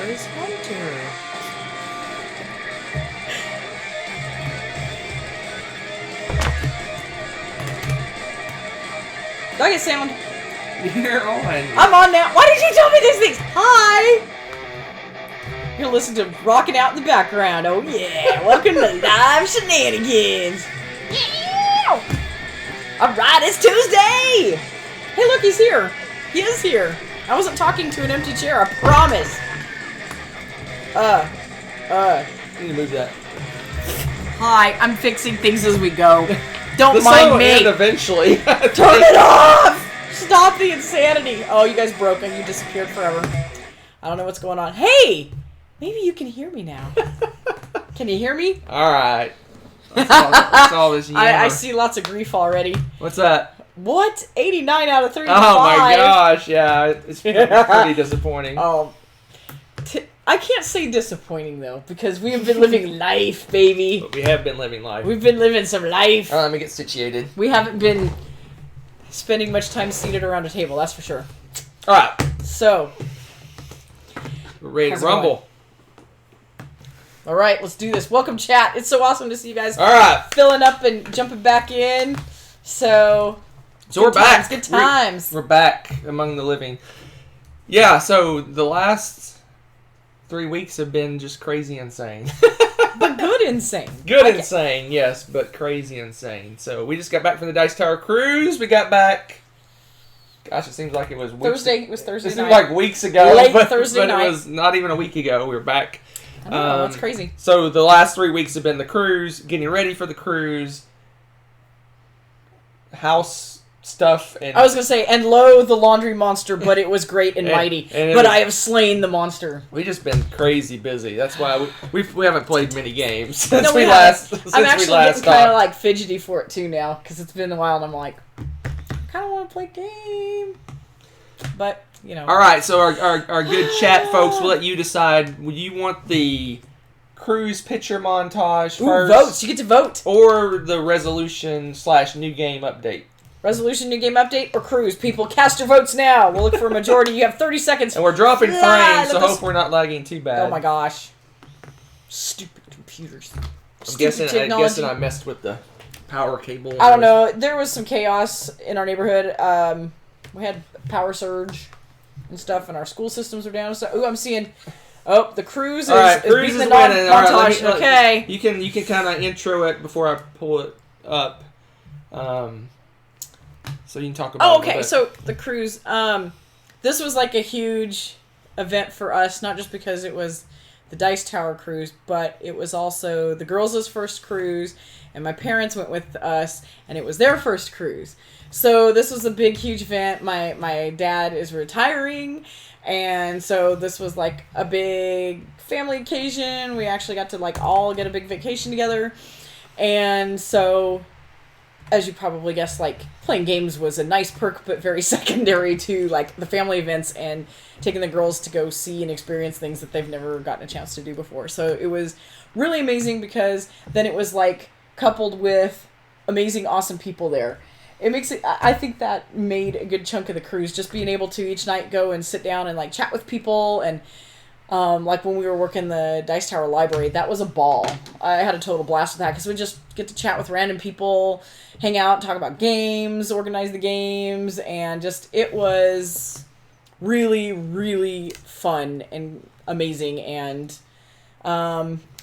Where's Hunter? Do I get sound? You're on. I'm on now. Why did you tell me these things? Hi! You're gonna listen to rocking out in the background. Oh yeah, welcome to Live Shenanigans. Yeah! Alright, it's Tuesday! Hey look, he's here. He is here. I wasn't talking to an empty chair, I promise. You need to move that. Hi, I'm fixing things as we go. Don't The mind sun me. will end eventually. Turn it off! Stop the insanity. Oh, you guys broke and you disappeared forever. I don't know what's going on. Hey! Maybe you can hear me now. Can you hear me? Alright. That's all this yammer. I see lots of grief already. What's that? What? 89 out of 35. Oh my gosh, yeah. It's pretty disappointing. Oh. I can't say disappointing though, because we have been living life, baby. But we have been living life. We've been living some life. Let me get situated. We haven't been spending much time seated around a table, that's for sure. Alright. So. We're ready to how's it rumble. Alright, let's do this. Welcome, chat. It's so awesome to see you guys Alright. filling up and jumping back in. So we're back. Good times. We're back among the living. Yeah, so the last 3 weeks have been just crazy insane. But good insane. Good insane, yes, but crazy insane. So we just got back from the Dice Tower cruise. We got back. Gosh, it seems like it was weeks Thursday. It was Thursday It night. seemed like weeks ago. Late but, Thursday night. It was not even a week ago. We were back. I know, that's crazy. So the last 3 weeks have been the cruise, getting ready for the cruise, house stuff, and I was gonna say, and lo, the laundry monster, but it was great and mighty. But I have slain the monster. We just been crazy busy. That's why we haven't played many games since No, we haven't. last. I'm actually getting kind talked. of like fidgety for it too now because it's been a while, and I'm like, I kind of want to play game, but you know. All right, so our good chat folks, we'll let you decide. Would you want the cruise picture montage Ooh, first? votes. You get to vote. Or the resolution/new game update. Resolution, new game update, or cruise. People, cast your votes now. We'll look for a majority. You have 30 seconds. And we're dropping frames, so look hope we're not lagging too bad. Oh my gosh. Stupid computers. I'm guessing I messed with the power cable. I don't know. There was some chaos in our neighborhood. We had power surge and stuff, and our school systems were down. So, ooh, I'm seeing. Oh, the cruise is beating the winning. montage. All right, okay. You can kind of intro it before I pull it up. So you can talk about. Oh, okay. So the cruise. This was like a huge event for us, not just because it was the Dice Tower cruise, but it was also the girls' first cruise, and my parents went with us, and it was their first cruise. So this was a big, huge event. My dad is retiring, and so this was like a big family occasion. We actually got to like all get a big vacation together, and so, as you probably guessed, like playing games was a nice perk, but very secondary to like the family events and taking the girls to go see and experience things that they've never gotten a chance to do before. So it was really amazing because then it was like coupled with amazing, awesome people there. It makes it, I think that made a good chunk of the cruise, just being able to each night go and sit down and like chat with people. And like when we were working the Dice Tower library, that was a ball. I had a total blast with that because we just get to chat with random people, hang out, talk about games, organize the games, and just, it was really, really fun and amazing. And,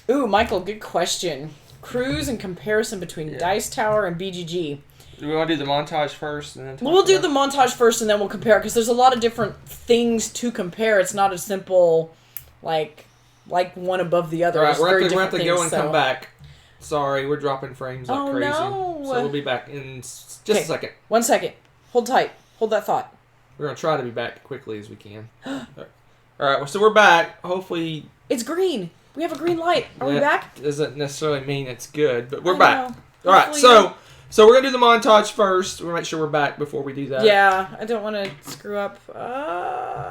ooh, Michael, good question. Cruise and comparison between Dice Tower and BGG. Do we want to do the montage first? And then We'll do the montage first and then we'll compare, because there's a lot of different things to compare. It's not as simple, like one above the other. All right, we're going have to go and come back. Sorry, we're dropping frames like crazy. No. So we'll be back in just a second. 1 second. Hold tight. Hold that thought. We're going to try to be back quickly as we can. All right, so we're back. Hopefully... It's green. We have a green light. Are we back? Doesn't necessarily mean it's good, but we're back. Know. All right, so we're going to do the montage first. We'll make sure we're back before we do that. Yeah, I don't want to screw up.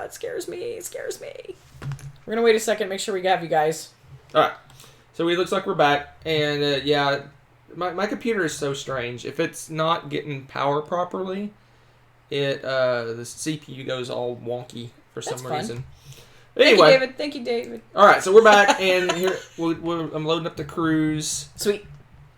It scares me. It scares me. We're going to wait a second, make sure we have you guys. All right. So it looks like we're back. And, yeah, my computer is so strange. If it's not getting power properly, the CPU goes all wonky for some reason. Anyway. Thank you, David. All right, so we're back, and here I'm loading up the cruise. Sweet.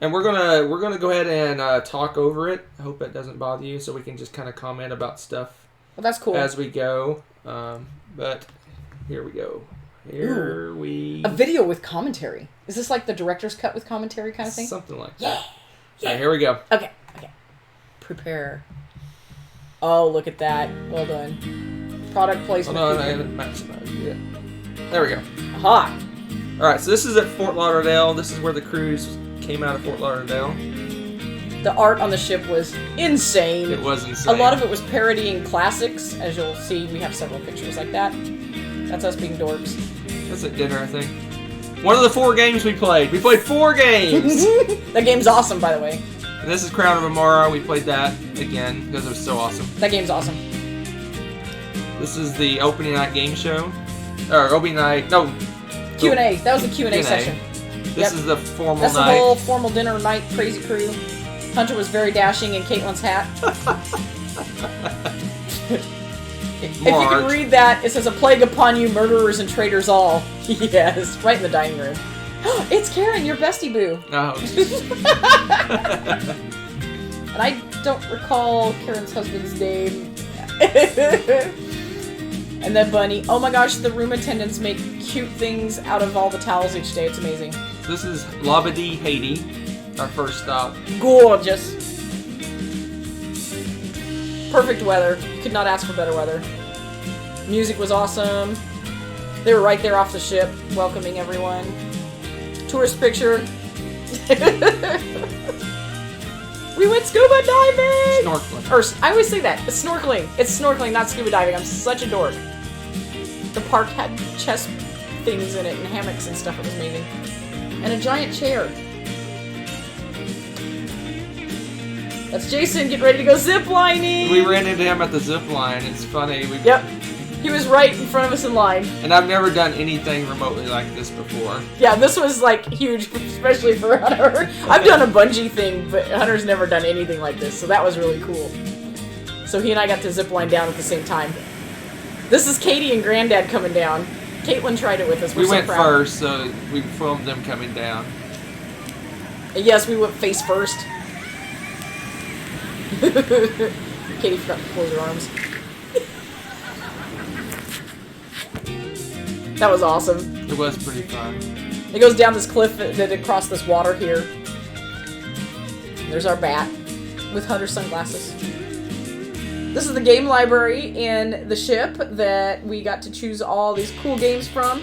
And we're gonna go ahead and talk over it. I hope that doesn't bother you, so we can just kind of comment about stuff. Well, that's cool. As we go. But here we go. A video with commentary. Is this like the director's cut with commentary kind of thing? Something like that. Yeah. All right, here we go. Okay. Prepare. Oh, look at that. Well done. Product placement. Oh, no, I haven't maximized it yet. There we go. Aha. All right, so this is at Fort Lauderdale. This is where the cruise came out of Fort Lauderdale. The art on the ship was insane. It was insane. A lot of it was parodying classics. As you'll see, we have several pictures like that. That's us being dorks. That's at dinner, I think. One of the 4 games we played. We played 4 games! That game's awesome, by the way. And this is Crown of Amara. We played that again because it was so awesome. That game's awesome. This is the opening night game show. Or opening night... No. Q&A. That was the Q&A session. This is the formal That's night. That's the whole formal dinner night, crazy crew. Hunter was very dashing in Caitlin's hat. If you can read that, it says, "A plague upon you, murderers and traitors all." Yes, right in the dining room. It's Karen, your bestie boo. Oh. And I don't recall Karen's husband's name. And then Bunny. Oh my gosh, the room attendants make cute things out of all the towels each day. It's amazing. This is Labadee, Haiti, our first stop. Gorgeous. Perfect weather. Could not ask for better weather. Music was awesome. They were right there off the ship, welcoming everyone. Tourist picture. We went scuba diving! Snorkeling. Or, I always say that. It's snorkeling. It's snorkeling, not scuba diving. I'm such a dork. The park had chest things in it and hammocks and stuff. It was amazing. And a giant chair. That's Jason getting ready to go ziplining. We ran into him at the zip line. It's funny. Yep. He was right in front of us in line. And I've never done anything remotely like this before. Yeah, this was like huge, especially for Hunter. I've done a bungee thing, but Hunter's never done anything like this, so that was really cool. So he and I got to zip line down at the same time. This is Katie and Granddad coming down. Caitlin tried it with us. We went first, so we filmed them coming down. And yes, we went face first. Katie forgot to close her arms. That was awesome. It was pretty fun. It goes down this cliff that across this water here. There's our bat with Hunter's sunglasses. This is the game library in the ship that we got to choose all these cool games from.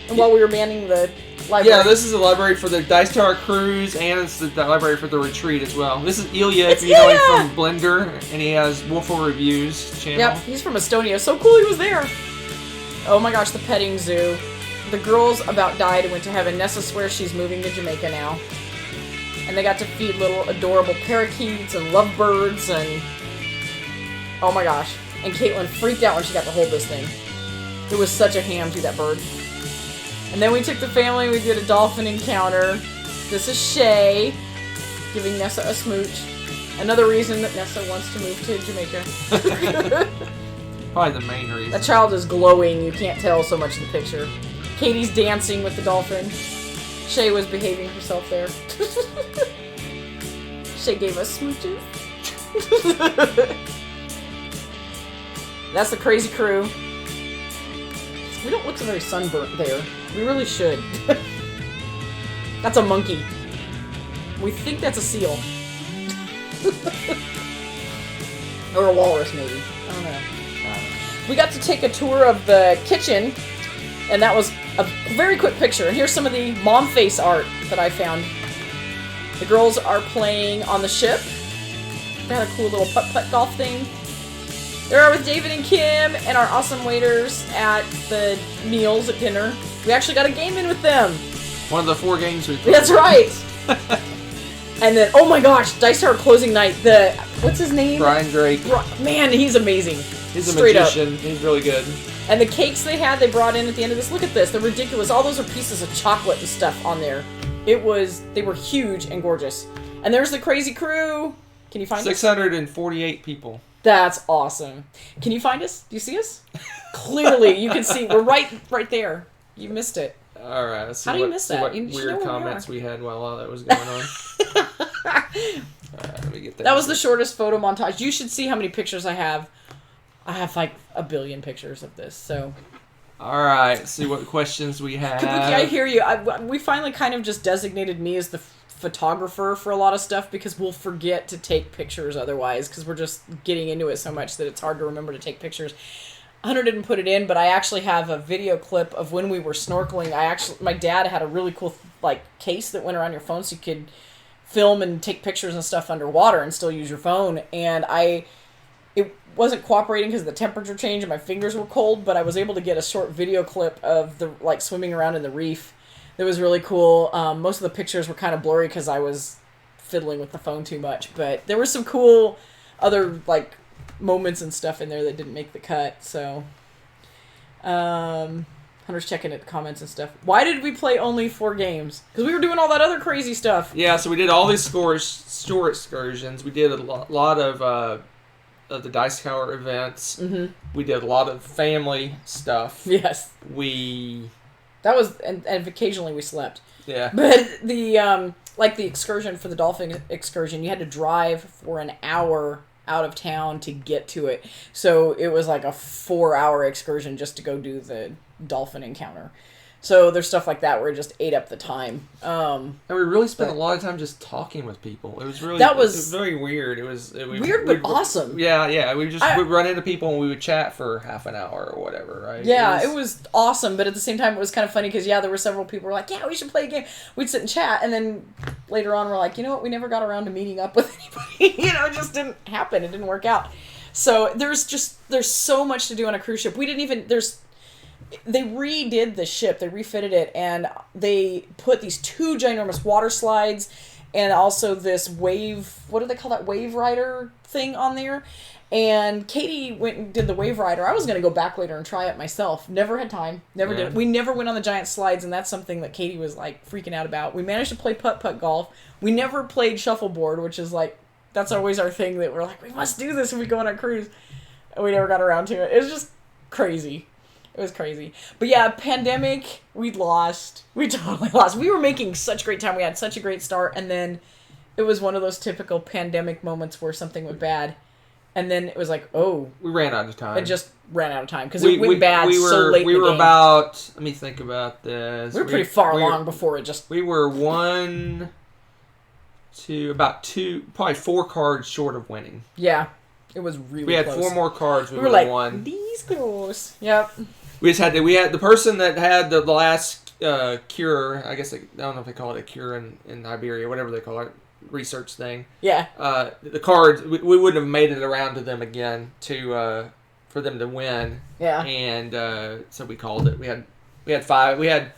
And while we were manning the library. Yeah, this is the library for the Dice Tower Cruise, and it's the library for the retreat as well. This is Ilya, if you know him from Blender, and he has Wolful Reviews channel. Yep, he's from Estonia. So cool he was there. Oh my gosh, the petting zoo. The girls about died and went to heaven. Nessa swears she's moving to Jamaica now. And they got to feed little adorable parakeets and lovebirds and... Oh my gosh. And Caitlin freaked out when she got to hold this thing. It was such a ham to that bird. And then we took the family, we did a dolphin encounter. This is Shay, giving Nessa a smooch. Another reason that Nessa wants to move to Jamaica. Probably the main reason. That child is glowing, you can't tell so much in the picture. Katie's dancing with the dolphin. Shay was behaving herself there. Shay gave us smooches. That's the crazy crew. We don't look so very sunburnt there. We really should. That's a monkey. We think that's a seal. Or a walrus, maybe. I don't know. We got to take a tour of the kitchen, and that was a very quick picture. And here's some of the mom face art that I found. The girls are playing on the ship. They had a cool little putt-putt golf thing. They're with David and Kim and our awesome waiters at the meals at dinner. We actually got a game in with them. One of the 4 games we played. That's right. And then, oh my gosh, Dice Tower closing night. What's his name? Brian Drake. Man, he's amazing. He's a Straight magician. Up. He's really good. And the cakes they brought in at the end of this. Look at this. They're ridiculous. All those are pieces of chocolate and stuff on there. They were huge and gorgeous. And there's the crazy crew. Can you find 648 people. That's awesome. Can you find us? Do you see us? Clearly, you can see. We're right there. You missed it. All right. Let's see How do you miss that? What You should know weird where we comments are. we had while all that was going on. All right, let me get That was the shortest photo montage. You should see how many pictures I have. I have like a billion pictures of this. So. All right. Let's see what questions we have. Kabuki, I hear you. We finally kind of just designated me as the photographer for a lot of stuff because we'll forget to take pictures otherwise because we're just getting into it so much that it's hard to remember to take pictures. Hunter didn't put it in, but I actually have a video clip of when we were snorkeling. My dad had a really cool like case that went around your phone so you could film and take pictures and stuff underwater and still use your phone. And it wasn't cooperating because the temperature changed and my fingers were cold, but I was able to get a short video clip of the like swimming around in the reef. That was really cool. Most of the pictures were kind of blurry because I was fiddling with the phone too much, but there were some cool other like moments and stuff in there that didn't make the cut. So, Hunter's checking at the comments and stuff. Why did we play only 4 games? Because we were doing all that other crazy stuff. Yeah, so we did all these store excursions. We did a lot of the Dice Tower events. Mm-hmm. We did a lot of family stuff. Yes. That was, and occasionally we slept. Yeah. But the, like the excursion for the dolphin excursion, you had to drive for an hour out of town to get to it. So it was like a 4-hour excursion just to go do the dolphin encounter. So there's stuff like that where it just ate up the time. And we really spent a lot of time just talking with people. It was really it was very weird. It was weird but awesome. Yeah. We'd run into people and we would chat for half an hour or whatever, right? Yeah, it was awesome. But at the same time, it was kind of funny because there were several people who were like, "Yeah, we should play a game." We'd sit and chat, and then later on, we're like, "You know what? We never got around to meeting up with anybody. It just didn't happen. It didn't work out." So there's so much to do on a cruise ship. They redid the ship, they refitted it, and they put these 2 ginormous water slides and also this wave, what do they call that, wave rider thing on there. And Katie went and did the wave rider. I was going to go back later and try it myself. Never had time. Never did it. We never went on the giant slides, and that's something that Katie was like freaking out about. We managed to play putt-putt golf. We never played shuffleboard, which is like, that's always our thing that we're like, we must do this when we go on our cruise. And we never got around to it. It was just crazy. It was crazy. But yeah, pandemic, we lost. We totally lost. We were making such great time. We had such a great start. And then it was one of those typical pandemic moments where something went bad. And then it was like, oh. We ran out of time. It just ran out of time. Because it went bad so late in the game. We were about, let me think about this. We were pretty far along before it just. We were probably 4 cards short of winning. Yeah. It was really close. We had 4 more cards. We were like, won. These close. Yep. We had the person that had the last cure. I guess I don't know if they call it a cure in Iberia, whatever they call it, research thing. Yeah. The cards we wouldn't have made it around to them again for them to win. Yeah. And so we called it. We had 5. We had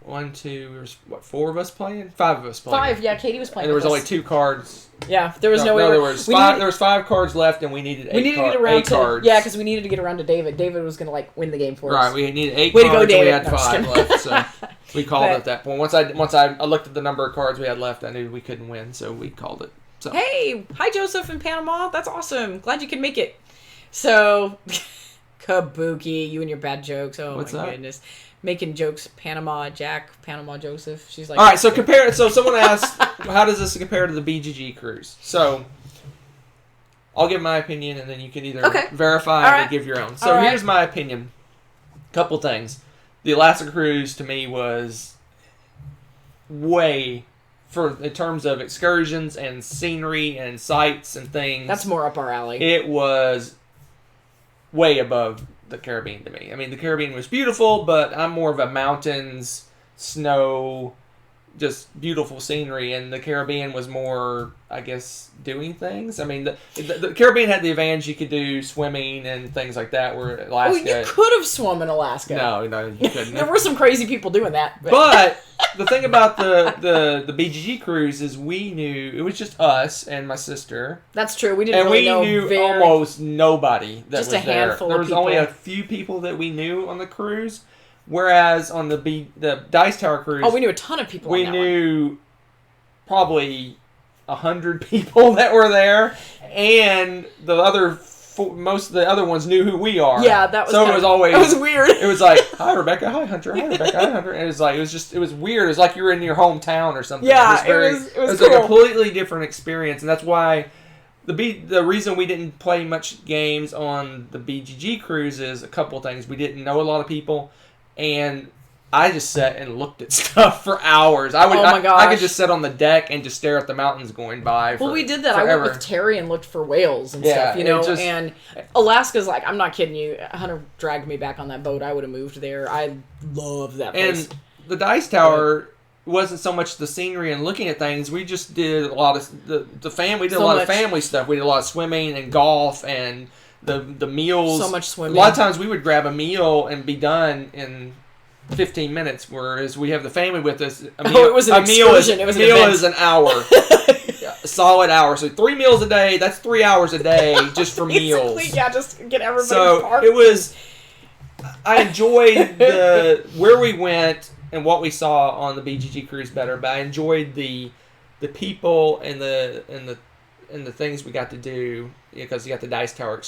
1, 2, 4 of us playing? 5 of us playing. 5, yeah. Katie was playing. And there was only 2 cards. Yeah, there was no way. There was 5. There was 5 cards left, and we needed 8. We needed to get around 8 cards. Yeah, because we needed to get around to David. David was gonna win the game for us. Right, we needed 8 Way cards. to go, David. And we had 5 left, so we called it at that point. Once I looked at the number of cards we had left, I knew we couldn't win, so we called it. So. Hey, hi Joseph in Panama. That's awesome. Glad you could make it. So, Kabuki, you and your bad jokes. Oh What's my that? goodness. Making jokes, Panama Jack, Panama Joseph. She's like, all right. So someone asked, how does this compare to the BGG cruise? So, I'll give my opinion, and then you can either verify or give your own. So here's my opinion. Couple things. The Alaska cruise to me was way, in terms of excursions and scenery and sights and things. That's more up our alley. It was way above the Caribbean to me. I mean, the Caribbean was beautiful, but I'm more of a mountains, snow, just beautiful scenery, and the Caribbean was more, I guess, doing things. I mean, the Caribbean had the advantage you could do swimming and things like that, where Alaska... Oh, you could have swum in Alaska. No, you couldn't. There were some crazy people doing that. But the thing about the BGG cruise is we knew, it was just us and my sister. That's true. We didn't really know. And we knew almost nobody that was there. Just a handful there of people. was only a few people that we knew on the cruise. Whereas on the Dice Tower cruise... Oh, we knew a ton of people on that We knew probably 100 people that were there, and the other most of the other ones knew who we are. Yeah, that was so it was always it was weird. It was like, hi Rebecca, hi Hunter, hi Rebecca, hi Hunter, and it was weird. It was like you were in your hometown or something. Yeah, it was cool. Like a completely different experience, and that's why the reason we didn't play much games on the BGG cruise is a couple of things. We didn't know a lot of people, and I just sat and looked at stuff for hours. Oh my gosh. I could just sit on the deck and just stare at the mountains going by. Well, we did that. Forever. I went with Terry and looked for whales and stuff, and Alaska's like, I'm not kidding you. Hunter dragged me back on that boat. I would have moved there. I love that place. And the Dice Tower wasn't so much the scenery and looking at things. We just did a lot of the family. We did a lot of family stuff. We did a lot of swimming and golf and the meals. So much swimming. A lot of times we would grab a meal and be done in 15 minutes, whereas we have the family with us. It was an excursion. It was an event. Is an hour. A solid hour. So 3 meals a day, that's 3 hours a day just for meals. Yeah, just get everybody So it was, I enjoyed where we went and what we saw on the BGG cruise better, but I enjoyed the people and the things we got to do, because you got the Dice Tower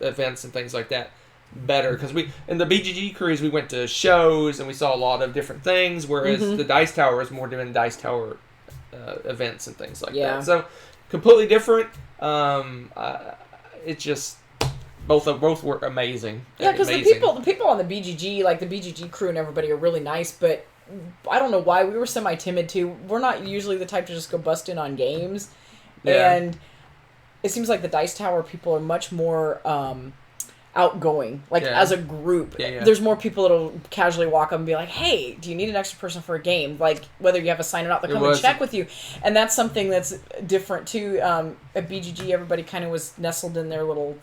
events and things like that better, because in the BGG cruise we went to shows and we saw a lot of different things, whereas the Dice Tower was more doing Dice Tower events and things like that. So completely different. It just both were amazing. Yeah, because the people on the BGG, like the BGG crew and everybody, are really nice, but I don't know why we were semi-timid too. We're not usually the type to just go bust in on games, and it seems like the Dice Tower people are much more outgoing, like as a group. There's more people that'll casually walk up and be like, hey, do you need an extra person for a game? Like, whether you have a sign or not, they'll come and check with you. And that's something that's different too. At BGG, everybody kind of was nestled in their little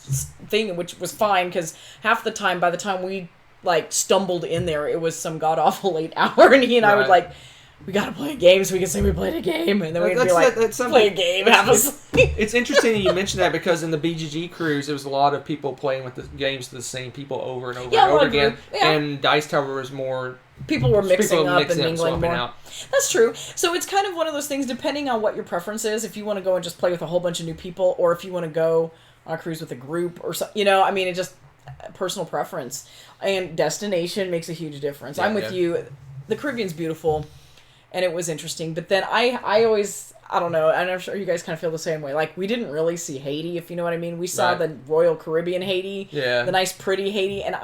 thing, which was fine, because half the time, by the time we like stumbled in there, it was some god-awful late hour, and he and I would like, we gotta play a game so we can say we played a game, and then we'd be like, play a game, have a sleep. It's interesting that you mentioned that, because in the BGG cruise, there was a lot of people playing with the games to the same people over and over and over again, and Dice Tower was more... People were mixing up and mingling more. Out. That's true. So it's kind of one of those things, depending on what your preference is, if you want to go and just play with a whole bunch of new people, or if you want to go on a cruise with a group, or so, I mean, it just... personal preference. And destination makes a huge difference. I'm with you. The Caribbean's beautiful, and it was interesting. But then I always, I don't know, and I'm sure you guys kind of feel the same way. Like, we didn't really see Haiti, if you know what I mean. We saw the Royal Caribbean Haiti, the nice, pretty Haiti, and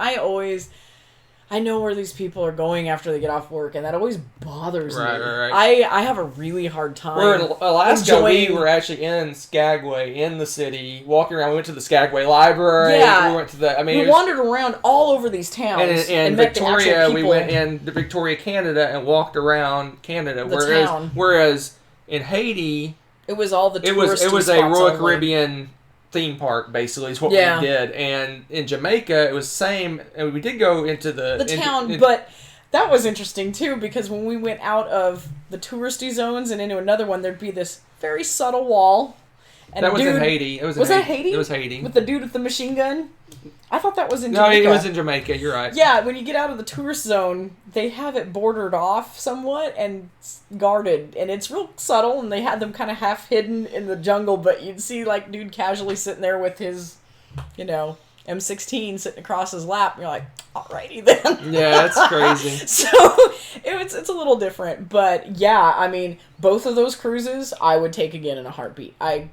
I know where these people are going after they get off work, and that always bothers me. Right. I have a really hard time. We're in Alaska. We were actually in Skagway, in the city, walking around. We went to the Skagway Library. Yeah. We went to we wandered around all over these towns. And Victoria, we went in the Victoria, Canada, and walked around Canada. Whereas in Haiti, it was all the touristy it was a spots Royal only. Caribbean theme park, basically, is what we did. And in Jamaica, it was the same. And we did go into the town, but that was interesting too, because when we went out of the touristy zones and into another one, there'd be this very subtle wall. And that was in Haiti. Was that Haiti? It was Haiti. With the dude with the machine gun? I thought that was in Jamaica. No, it was in Jamaica. You're right. Yeah, when you get out of the tourist zone, they have it bordered off somewhat and guarded, and it's real subtle, and they had them kind of half hidden in the jungle, but you'd see, like, dude casually sitting there with his, M16 sitting across his lap, and you're like, alrighty then. Yeah, that's crazy. So, it's a little different, but yeah, I mean, both of those cruises, I would take again in a heartbeat. I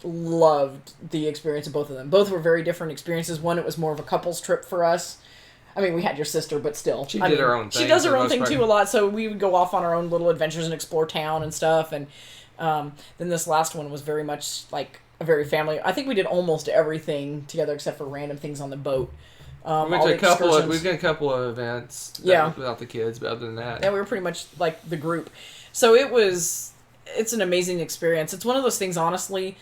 loved the experience of both of them. Both were very different experiences. One, it was more of a couple's trip for us. I mean, we had your sister, but still. She did her own thing. She does her own thing, too, a lot, so we would go off on our own little adventures and explore town and stuff, and then this last one was very much like a very family... I think we did almost everything together except for random things on the boat. We went to we've done a couple of events without the kids, but other than that... Yeah, we were pretty much like the group. So it's an amazing experience. It's one of those things, honestly...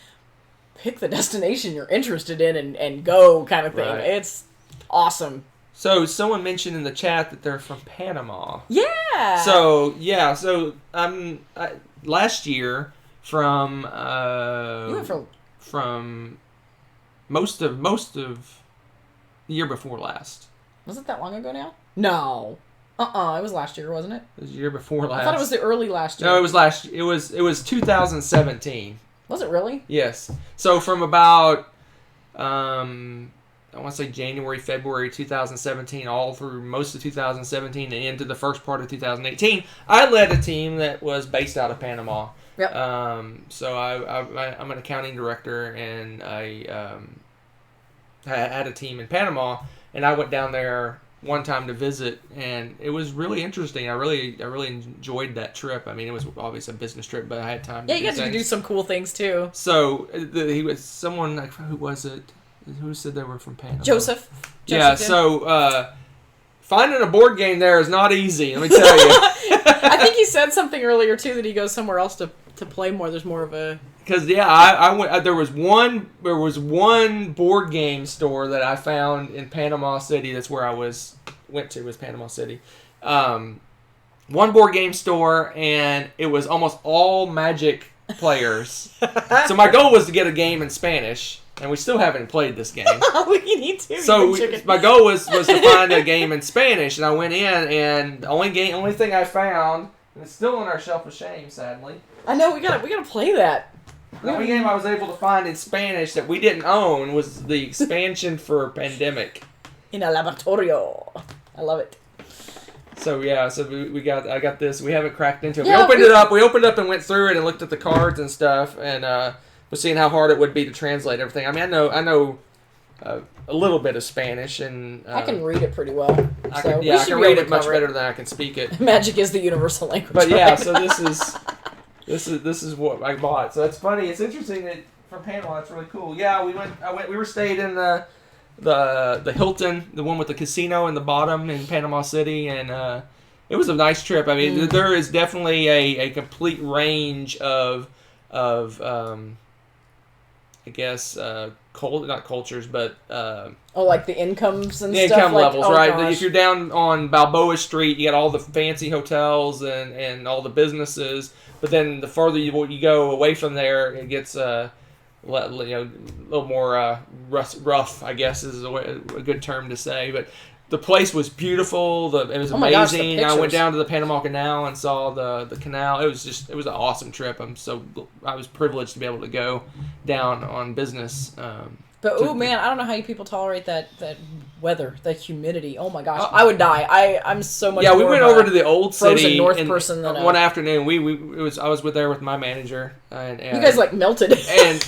pick the destination you're interested in and go kind of thing. Right. It's awesome. So someone mentioned in the chat that they're from Panama. Yeah. So last year from you went from most of the year before last. Was it that long ago now? No. It was last year, wasn't it? It was the year before last. I thought it was the early last year. No, it was last. It was 2017. Was it really? Yes. So from about I want to say January, February 2017, all through most of 2017 and into the first part of 2018, I led a team that was based out of Panama. Yep. So I'm an accounting director, and I had a team in Panama, and I went down there one time to visit, and it was really interesting. I really enjoyed that trip. I mean, it was obviously a business trip, but I had time. Yeah, you got to do some cool things too. So he was someone, like, who was it? Who said they were from Panama? Joseph Yeah. did. So finding a board game there is not easy. Let me tell you. I think he said something earlier too that he goes somewhere else to play more. There's more of a. Because I went. There was one board game store that I found in Panama City. That's where I went to was Panama City. One board game store, and it was almost all Magic players. So my goal was to get a game in Spanish, and we still haven't played this game. We need to. So my goal was to find a game in Spanish, and I went in, and the only thing I found, and it's still on our shelf of shame, sadly. I know we gotta play that. The only game I was able to find in Spanish that we didn't own was the expansion for Pandemic. In a laboratorio. I love it. So yeah, I got this. We haven't cracked into it. Yeah, We opened up and went through it and looked at the cards and stuff, and was seeing how hard it would be to translate everything. I mean, I know a little bit of Spanish, and I can read it pretty well. I can read it much better than I can speak it. Magic is the universal language. But yeah, right? so this is what I bought. So it's funny. It's interesting that from Panama, it's really cool. Yeah, we were stayed in the Hilton, the one with the casino in the bottom in Panama City, and it was a nice trip. I mean, there is definitely a complete range of I guess not cultures, but like the incomes and the stuff. income levels, right? Gosh. If you're down on Balboa Street, you got all the fancy hotels and all the businesses. But then the further you go away from there, it gets a little more rough, I guess is a good term to say. But the place was beautiful. It was amazing. Gosh, I went down to the Panama Canal and saw the canal. It was an awesome trip. I was privileged to be able to go down on business. But man, I don't know how you people tolerate that weather, that humidity. Oh my gosh, I would die. I'm so much. Yeah, we went over to the old city. North person than one afternoon. I was there with my manager, and you guys like melted. And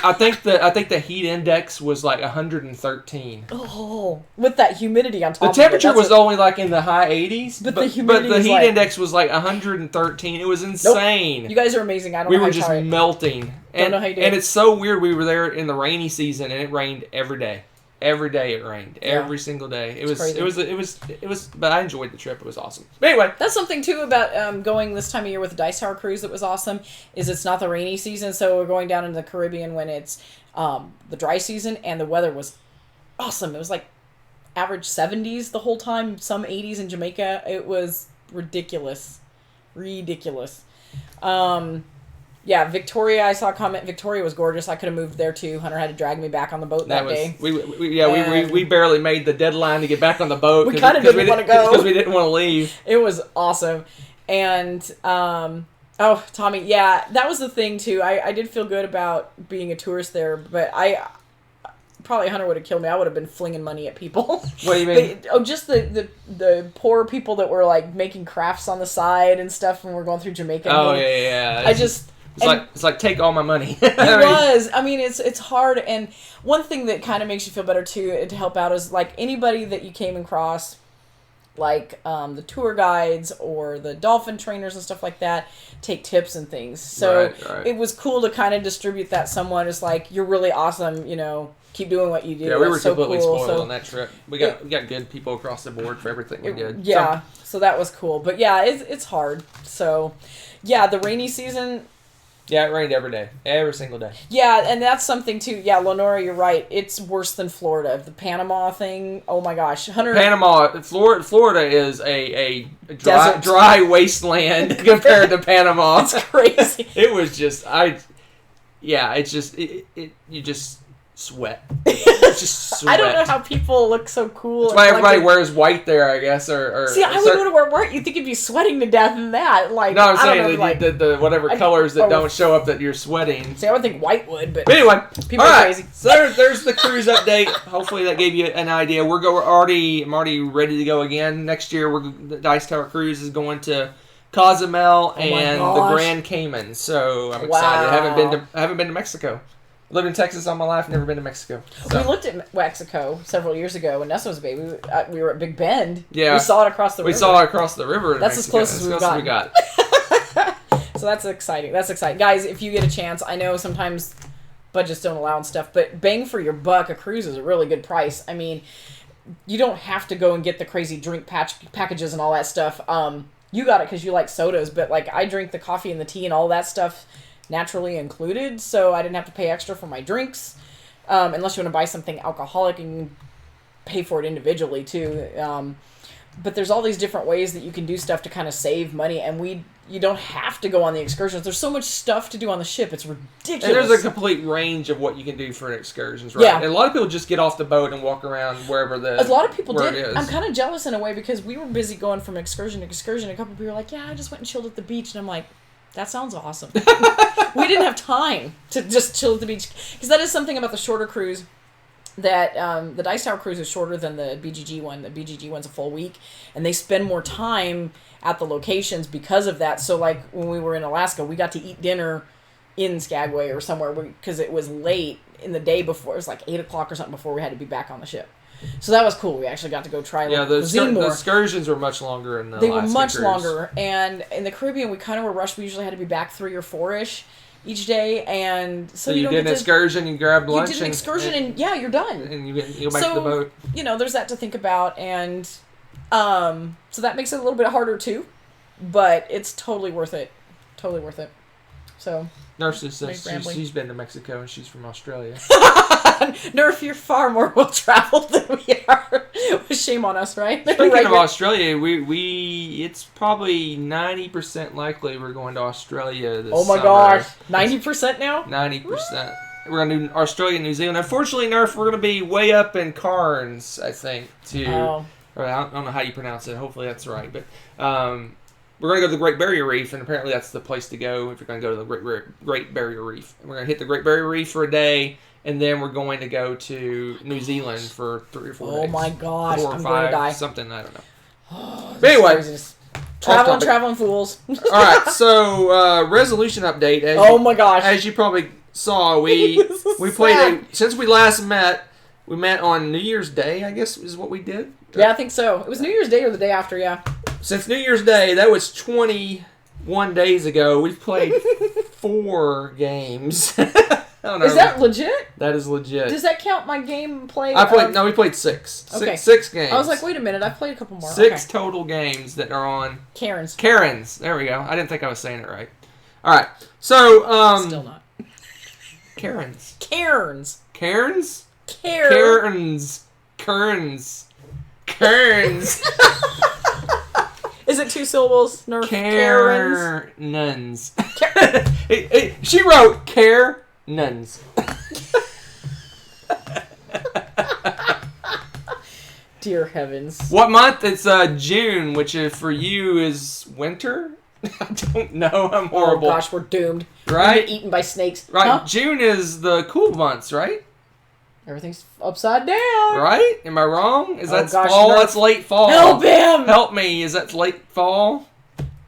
I think the heat index was like 113. Oh, with that humidity on top. The temperature was only like in the high 80s, but the humidity. But the heat index was like 113. It was insane. Nope. You guys are amazing. I don't we know how were just melting. Don't know how you do and it. it's so weird. We were there in the rainy season, and it rained every day. Every day it rained. Yeah. Every single day. It was crazy. But I enjoyed the trip. It was awesome. But anyway, that's something too about going this time of year with the Dice Tower cruise that was awesome. Is it's not the rainy season, so we're going down into the Caribbean when it's the dry season, and the weather was awesome. It was like average 70s the whole time, some 80s in Jamaica. It was ridiculous. Yeah, Victoria, I saw a comment. Victoria was gorgeous. I could have moved there too. Hunter had to drag me back on the boat that day. We barely made the deadline to get back on the boat. We kind of didn't want to go because we didn't want to leave. It was awesome, and Tommy, yeah, that was the thing too. I did feel good about being a tourist there, but probably Hunter would have killed me. I would have been flinging money at people. What do you mean? Just the poor people that were like making crafts on the side and stuff when we're going through Jamaica. Oh yeah. It's like take all my money. It was. I mean, it's hard. And one thing that kind of makes you feel better too to help out is like anybody that you came across, like the tour guides or the dolphin trainers and stuff like that, take tips and things. So right. It was cool to kind of distribute that. Someone is like, you're really awesome. Keep doing what you do. Yeah, we were so completely cool. spoiled on that trip. We got good people across the board for everything we did. Yeah, so that was cool. But yeah, it's hard. So yeah, the rainy season. Yeah, it rained every day. Every single day. Yeah, and that's something too. Yeah, Lenora, you're right. It's worse than Florida. The Panama thing, oh my gosh. Florida is a dry wasteland compared to Panama. It's crazy. It was just, you just sweat. just sweat. I don't know how people look so cool. That's why everybody wears white there, I guess. Or see, I wouldn't want to wear white. You'd think you'd be sweating to death in that. Like, no, I'm saying I don't know, the whatever colors that don't show up that you're sweating. See, I would think white would, but anyway, people are crazy. So there's the cruise update. Hopefully that gave you an idea. I'm already ready to go again next year. The Dice Tower Cruise is going to Cozumel and the Grand Cayman. So I'm excited. I haven't been to Mexico. Lived in Texas all my life, never been to Mexico. So. We looked at Mexico several years ago when Nessa was a baby. We were at Big Bend. Yeah. We saw it across the river. We saw it across the river. That's as close as we got. So that's exciting. Guys, if you get a chance, I know sometimes budgets don't allow and stuff, but bang for your buck, a cruise is a really good price. I mean, you don't have to go and get the crazy drink packages and all that stuff. You got it because you like sodas, but like I drink the coffee and the tea and all that stuff naturally included, so I didn't have to pay extra for my drinks, unless you want to buy something alcoholic and pay for it individually too. But there's all these different ways that you can do stuff to kind of save money, and you don't have to go on the excursions. There's so much stuff to do on the ship, it's ridiculous. And there's a complete range of what you can do for excursions, right? Yeah. And a lot of people just get off the boat and walk around wherever a lot of people did. I'm kind of jealous in a way because we were busy going from excursion to excursion. A couple of people were like, yeah, I just went and chilled at the beach, and I'm like, that sounds awesome. We didn't have time to just chill at the beach. Because that is something about the shorter cruise that the Dice Tower cruise is shorter than the BGG one. The BGG one's a full week. And they spend more time at the locations because of that. So, like, when we were in Alaska, we got to eat dinner in Skagway or somewhere because it was late in the day before. It was like 8 o'clock or something before we had to be back on the ship. So that was cool. We actually got to go try the excursions were much longer in the They were much longer. And in the Caribbean, we kind of were rushed. We usually had to be back 3 or 4-ish each day. And so you did an excursion, you grabbed lunch. You did an excursion, and yeah, you're done. And you go back to the boat. There's that to think about. And so that makes it a little bit harder, too. But it's totally worth it. Totally worth it. So... Nurse says she's been to Mexico and she's from Australia. Nerf, you're far more well traveled than we are. Shame on us, right? Speaking of Australia, it's probably 90% likely we're going to Australia this summer. Oh my gosh, 90% now? 90%. We're going to do Australia and New Zealand. Unfortunately, Nerf, we're going to be way up in Cairns, I think. Or I don't know how you pronounce it. Hopefully that's right, but. We're going to go to the Great Barrier Reef, and apparently that's the place to go if you're going to go to the Great Barrier Reef. And we're going to hit the Great Barrier Reef for a day, and then we're going to go to New Zealand for 3 or 4 days. Oh my gosh, 4 or I'm 5, going to die. Something, I don't know. But anyway. Traveling fools. All right, so resolution update. My gosh. As you probably saw, we played, since we last met, we met on New Year's Day, I guess is what we did. Yeah, I think so. It was New Year's Day or the day after, yeah. Since New Year's Day, that was 21 days ago, we've played 4 games. I don't know. Is that legit? That is legit. Does that count my game play? No, we played 6. Okay. 6 games. I was like, wait a minute, I've played a couple more. 6 total games that are on... Karen's. There we go. I didn't think I was saying it right. All right. So, Still not. Karen's. Cairns. Cairns? Cairns. Is it 2 syllables? Nuns. She wrote care nuns. Dear heavens. What month? It's June, which for you is winter? I don't know. I'm horrible. Oh gosh, we're doomed. Right? We're eaten by snakes. Right. Huh? June is the cool months, right? Everything's upside down. Right? Am I wrong? Is that gosh, fall? Nerf. That's late fall. Help him! Help me. Is that late fall?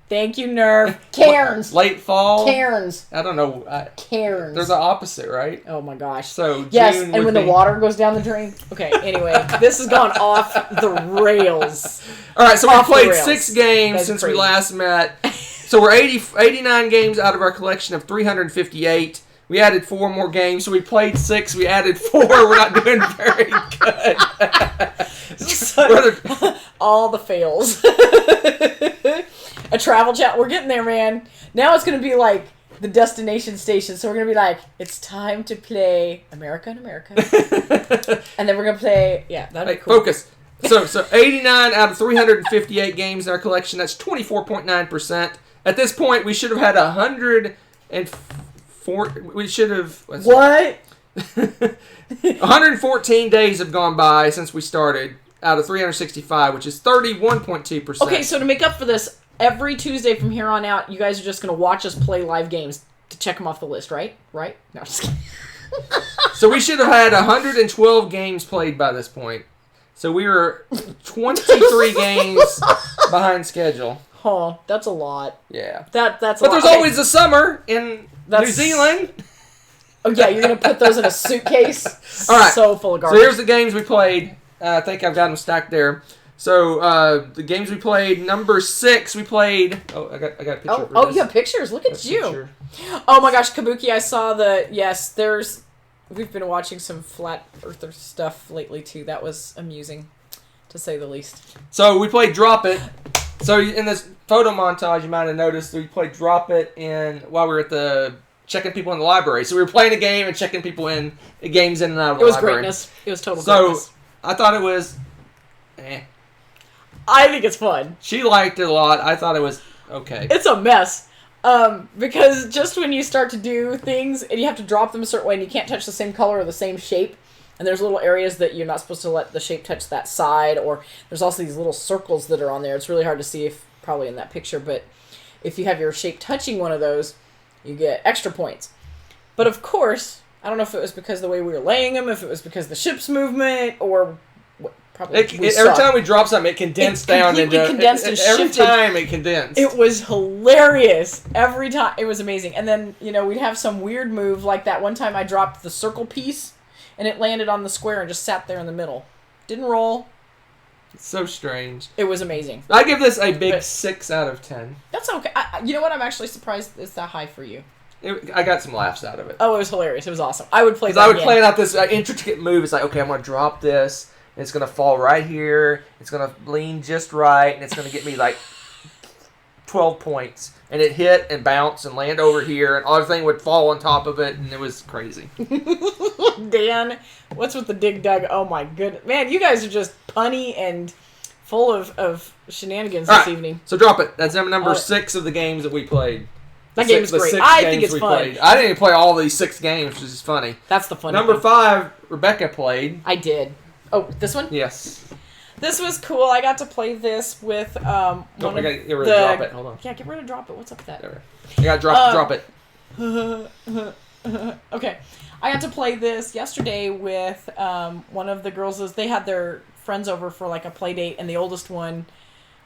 Thank you, Nerf. Cairns. Late fall? Cairns. I don't know. Cairns. There's the opposite, right? Oh my gosh. So yes, June and when the water goes down the drain. Okay, anyway, this has gone off the rails. All right, so we played 6 games since we last met. So we're 89 games out of our collection of 358. We added 4 more games, so we played 6. We added 4. We're not doing very good. All the fails. A travel chat. We're getting there, man. Now it's going to be like the destination station. So we're going to be like, it's time to play America and America. And then we're going to play, yeah, that'd be cool. Focus. So 89 out of 358 games in our collection. That's 24.9%. At this point, we should have had 104. We should have. What? 114 days have gone by since we started out of 365, which is 31.2%. Okay, so to make up for this, every Tuesday from here on out, you guys are just going to watch us play live games to check them off the list, right? Right? No, I'm just kidding. So we should have had 112 games played by this point. So we were 23 games behind schedule. Oh, that's a lot. Yeah. That's a lot. But there's always a summer in New Zealand. Oh, yeah, you're going to put those in a suitcase? All right. So full of garbage. So here's the games we played. I think I've got them stacked there. So the games we played, number 6, we played... Oh, I got a picture for this. Oh, you have pictures. Look at you. Picture. Oh my gosh, Kabuki, I saw the... Yes, there's... We've been watching some Flat Earther stuff lately, too. That was amusing, to say the least. So we played Drop It. So in this photo montage, you might have noticed we played Drop It while we were at the... checking people in the library. So we were playing a game and checking people in... games in and out of the library. It was greatness. It was total greatness. So I thought it was... I think it's fun. She liked it a lot. I thought it was okay. It's a mess. Because just when you start to do things and you have to drop them a certain way and you can't touch the same color or the same shape, and there's little areas that you're not supposed to let the shape touch that side, or there's also these little circles that are on there. It's really hard to see probably in that picture, but if you have your shape touching one of those, you get extra points. But of course, I don't know if it was because of the way we were laying them, if it was because of the ship's movement, or... Probably every time we drop something, it condensed down into... Condensed and every shifted. time it condensed. It was hilarious. Every time. It was amazing. And then, we'd have some weird move, like that one time I dropped the circle piece, and it landed on the square and just sat there in the middle. Didn't roll. It's so strange. It was amazing. I give this a big 6 out of 10. That's okay. You know what? I'm actually surprised it's that high for you. I got some laughs out of it. Oh, it was hilarious. It was awesome. I would play that I would plan out this intricate move. It's like, okay, I'm going to drop this. It's going to fall right here. It's going to lean just right. And it's going to get me like 12 points. And it hit and bounce and land over here. And everything would fall on top of it. And it was crazy. Dan, what's with the dig dug? Oh my goodness. Man, you guys are just punny and full of shenanigans this evening. So drop it. That's number 6 of the games that we played. That game is great. I think it's fun. Played. I didn't even play all these 6 games, which is funny. That's the funny Number 5, Rebecca played. I did. Oh, this one? Yes. This was cool. I got to play this with Drop it. Hold on. Yeah, get rid of Drop It. What's up with that? There. I got drop it. Okay. I got to play this yesterday with one of the girls. They had their friends over for like a play date, and the oldest one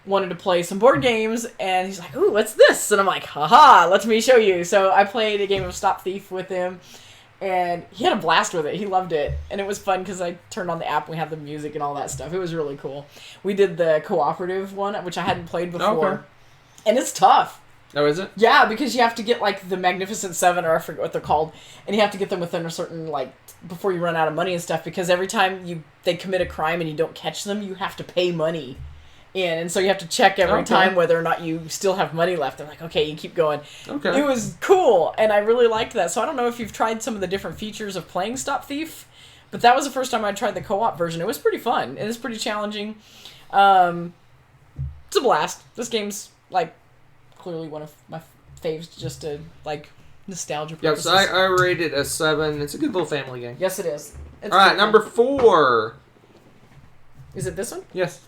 wanted to play some board games, and he's like, "Ooh, what's this?" And I'm like, "Haha, let me show you." So I played a game of Stop Thief with him. And he had a blast with it. He loved it. And it was fun because I turned on the app and we had the music and all that stuff. It was really cool. We did the cooperative one, which I hadn't played before. Okay. And it's tough. Oh, is it? Yeah, because you have to get, like, the Magnificent Seven, or I forget what they're called. And you have to get them within a certain, like, before you run out of money and stuff. Because every time they commit a crime and you don't catch them, you have to pay money in. And so you have to check every time whether or not you still have money left. They're like, okay, you keep going. Okay. It was cool, and I really liked that. So I don't know if you've tried some of the different features of playing Stop Thief, but that was the first time I tried the co-op version. It was pretty fun. It is pretty challenging. It's a blast. This game's, like, clearly one of my faves, just to, like, nostalgia purposes. Yeah, so I rated a 7. It's a good little family game. Yes, it is. It's all right, number 4. Is it this one? Yes.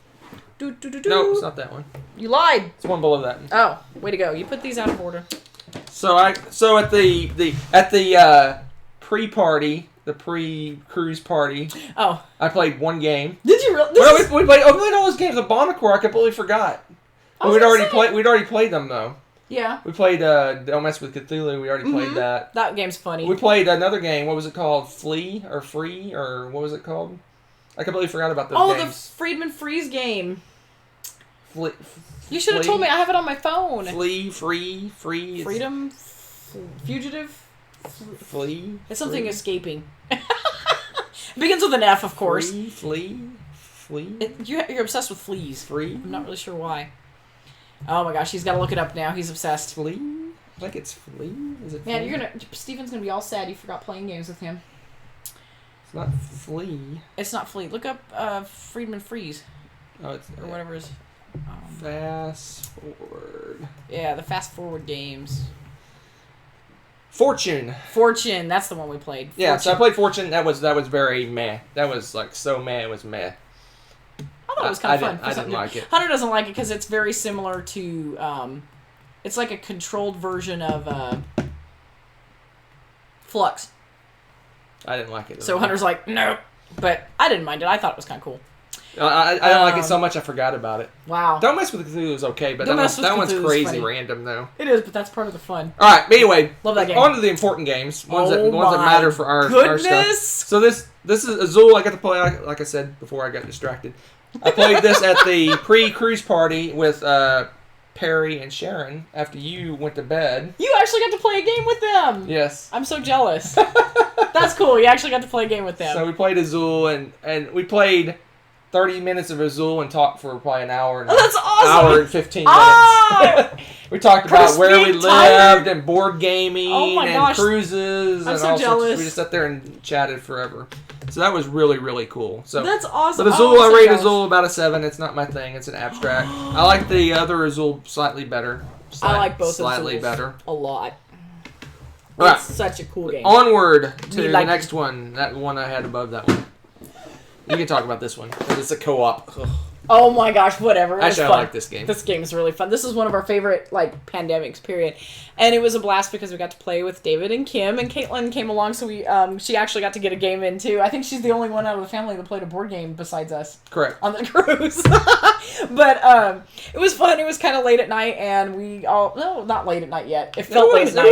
No, it's not that one. You lied. It's one below that. Oh, way to go! You put these out of order. So at the pre-party, the pre-cruise party. Oh. I played one game. Did you really? We played all those games. The Bonacor, I completely forgot. We'd already played them though. Yeah. We played Don't Mess with Cthulhu. We already played that. That game's funny. We played another game. What was it called? Free, or what was it called? I completely forgot about those games. Oh, the Friedman Freeze game. You should have told me. I have it on my phone. Free. Freedom? Fugitive? Flee? It's something escaping. It begins with an F, of course. Flee? You're obsessed with fleas. Free? I'm not really sure why. Oh my gosh, he's got to look it up now. He's obsessed. Flee? I think it's Flee. Is it? Man, Steven's gonna be all sad you forgot playing games with him. It's not Flee. It's not Flee. Look up Friedman Freeze. Oh, it's or whatever it is. Fast forward. Yeah, the fast forward games. Fortune. Fortune, that's the one we played. Yeah, Fortune. so I played Fortune. That was very meh. That was like so meh. It was meh. I thought it was kind of fun. I didn't like it. Hunter doesn't like it because it's very similar to. It's like a controlled version of Flux. I didn't like it. So Hunter's like, no. But I didn't mind it. I thought it was kind of cool. I didn't like it so much I forgot about it. Wow. Don't Mess with Cthulhu is okay, but that one's crazy random though. It is, but that's part of the fun. All right, but anyway, love that game. On to the important games, ones that matter for our stuff. So this is Azul. I got to play, like I said before, I got distracted. I played this at the pre-cruise party with Perry and Sharon after you went to bed. You actually got to play a game with them. Yes. I'm so jealous. That's cool. You actually got to play a game with them. So we played Azul, and we played 30 minutes of Azul and talked for probably an hour. That's awesome. Hour and 15 minutes. We talked about where we lived and board gaming and cruises. I'm and so all jealous. Sorts. We just sat there and chatted forever. So that was really, really cool. So that's awesome. But Azul, I rate Azul about a 7. It's not my thing. It's an abstract. I like the other Azul slightly better. I like both slightly Azuls better. a lot. Right. It's such a cool game. Onward to the next one. That one I had above that one. You can talk about this one because it's a co-op. Ugh. Oh my gosh, whatever. Actually, I like this game. This game is really fun. This is one of our favorite pandemics, period. And it was a blast because we got to play with David and Kim, and Caitlin came along, so she actually got to get a game in too. I think she's the only one out of the family that played a board game besides us. Correct. On the cruise. But it was fun. It was kind of late at night, and no, not late at night yet. It felt late at night.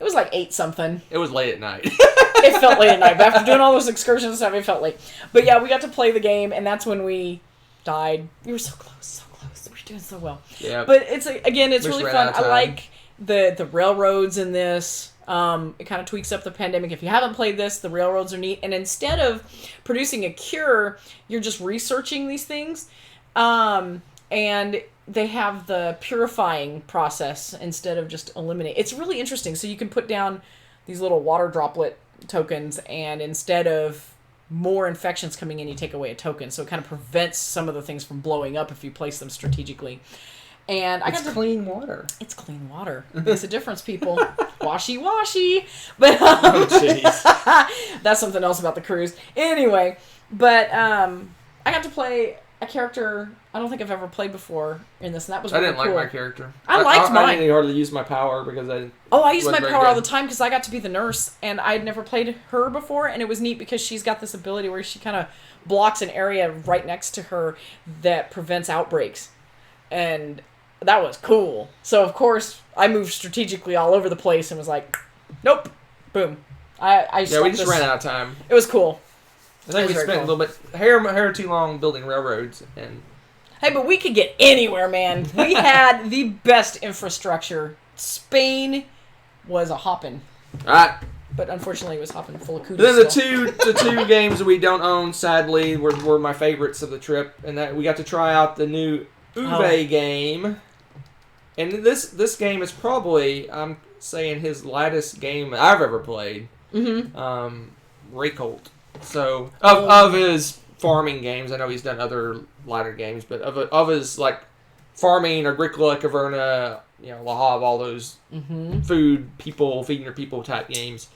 It was like 8-something. It was late at night. It felt late at night. But after doing all those excursions and stuff, it felt late. But yeah, we got to play the game, and that's when we died. We were so close. We were doing so well. Yeah. But it's really fun. I like the railroads in this. It kind of tweaks up the pandemic. If you haven't played this, the railroads are neat. And instead of producing a cure, you're just researching these things. And they have the purifying process instead of just eliminate. It's really interesting. So you can put down these little water droplet tokens, and instead of more infections coming in, you take away a token. So it kind of prevents some of the things from blowing up if you place them strategically. And it's clean water. It's clean water. It makes a difference, people. Washy. But oh, jeez. That's something else about the cruise. Anyway, but I got to play a character I don't think I've ever played before in this, and that was really cool. I didn't like my character. I liked mine. I didn't hardly use my power because I... I used my power all the time because I got to be the nurse, and I had never played her before, and it was neat because she's got this ability where she kind of blocks an area right next to her that prevents outbreaks, and that was cool. So, of course, I moved strategically all over the place and was like, nope, boom. We just ran out of time. It was cool. I think we spent a little bit... hair too long building railroads, and... Hey, but we could get anywhere, man. We had the best infrastructure. Spain was a hopping. All right. But unfortunately, it was hopping full of cooties. Then the two games that we don't own, sadly, were my favorites of the trip, and that we got to try out the new Uwe game. And this game is probably, I'm saying, his lightest game I've ever played. Mm-hmm. Reykholt. So of his farming games, I know he's done other lighter games, but of his like farming, Agricola, Caverna, La Havre, all those food people feeding your people type games.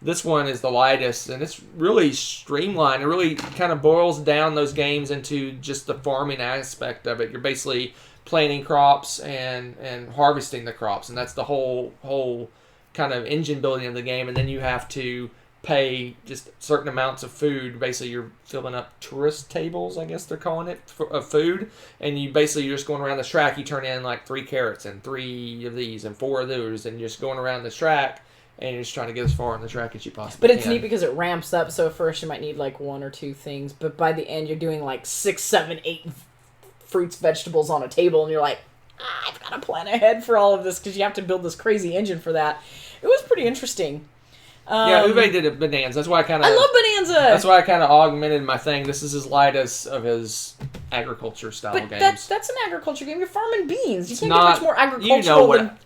This one is the lightest, and it's really streamlined. It really kind of boils down those games into just the farming aspect of it. You're basically planting crops and harvesting the crops, and that's the whole kind of engine building of the game. And then you have to pay just certain amounts of food. Basically, you're filling up tourist tables, I guess they're calling it, of food. And you're just going around the track. You turn in like 3 carrots and 3 of these and 4 of those, and you're just going around the track. And you're just trying to get as far on the track as you possibly can. But it's neat because it ramps up. So at first you might need like 1 or 2 things. But by the end you're doing like 6, 7, 8 fruits, vegetables on a table. And you're like, I've got to plan ahead for all of this because you have to build this crazy engine for that. It was pretty interesting. Uwe did a Bonanza. That's why I love Bonanza. That's why I kind of augmented my thing. This is his lightest of his agriculture style games. That's an agriculture game. You're farming beans. You can't get much more agricultural than...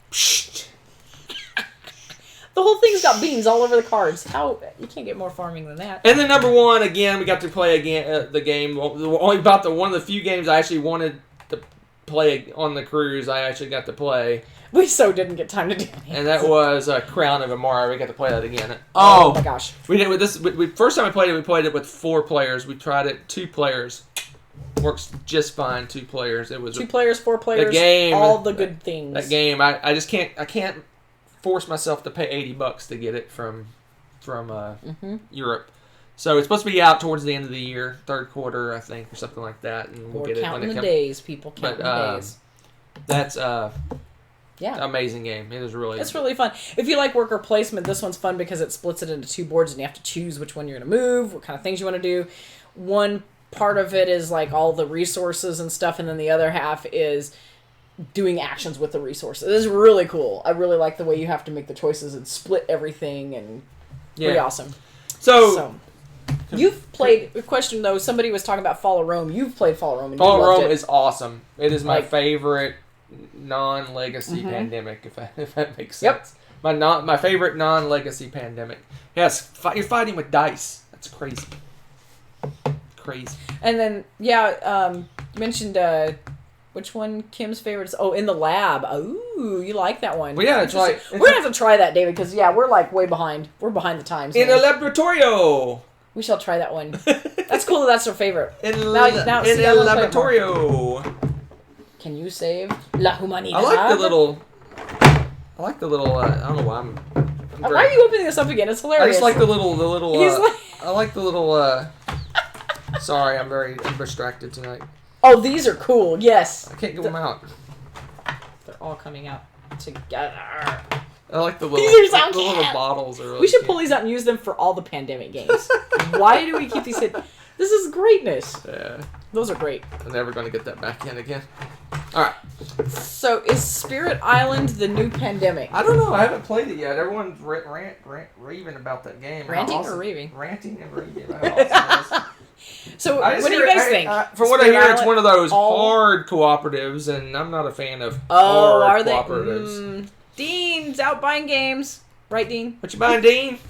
The whole thing's got beans all over the cards. How you can't get more farming than that. And then number 1, again, we got to play again the game. Only about one of the few games I actually wanted to play on the cruise. I actually got to play. We so didn't get time to do it. And that was Crown of Amara. We got to play that again. Oh my gosh. We did with this. First time we played it with 4 players. We tried it 2 players. Works just fine. 2 players. It was 2 players, 4 players. The game, all the good things. That game, I just can't force myself to pay $80 to get it from Europe. So it's supposed to be out towards the end of the year, 3rd quarter, I think, or something like that, and we'll get it when it comes. Days, people counting the days. That's amazing game. It is really. It's really fun. If you like worker placement, this one's fun because it splits it into 2 boards, and you have to choose which one you're going to move, what kind of things you want to do. One part of it is like all the resources and stuff, and then the other half is doing actions with the resources. It's really cool. I really like the way you have to make the choices and split everything, and pretty awesome. So you've played. A question though. Somebody was talking about Fall of Rome. You've played Fall of Rome. And Fall of Rome is awesome. It is my favorite non-legacy pandemic. If that makes sense. Yep. My favorite non-legacy pandemic. Yes, you're fighting with dice. That's crazy. Crazy. And then you mentioned which one Kim's favorite is. Oh, In the Lab. Ooh, you like that one. Well, yeah, it's like we're gonna have to try that, David, because we're like way behind. We're behind the times. In a laboratorio. We shall try that one. That's cool. That's our favorite. In a laboratorio. Can you save La Humanidad? I like the little. I don't know why I'm why are you opening this up again? It's hilarious. I just like the little. He's I like the little. Sorry, I'm distracted tonight. Oh, these are cool. Yes. I can't get them out. They're all coming out together. I like the little. These are the little bottles are really. We should cute. pull these out and use them for all the pandemic games. Why do we keep these hidden? This is greatness. Yeah. Those are great. I'm never going to get that back in again. All right. So, is Spirit Island the new pandemic? I don't know. I haven't played it yet. Everyone's raving about that game. Ranting or raving? Ranting and raving. Awesome. So, what do you guys think? From what I hear, it's one of those hard cooperatives, and I'm not a fan of hard cooperatives. Dean's out buying games. Right, Dean? What you buying, Dean?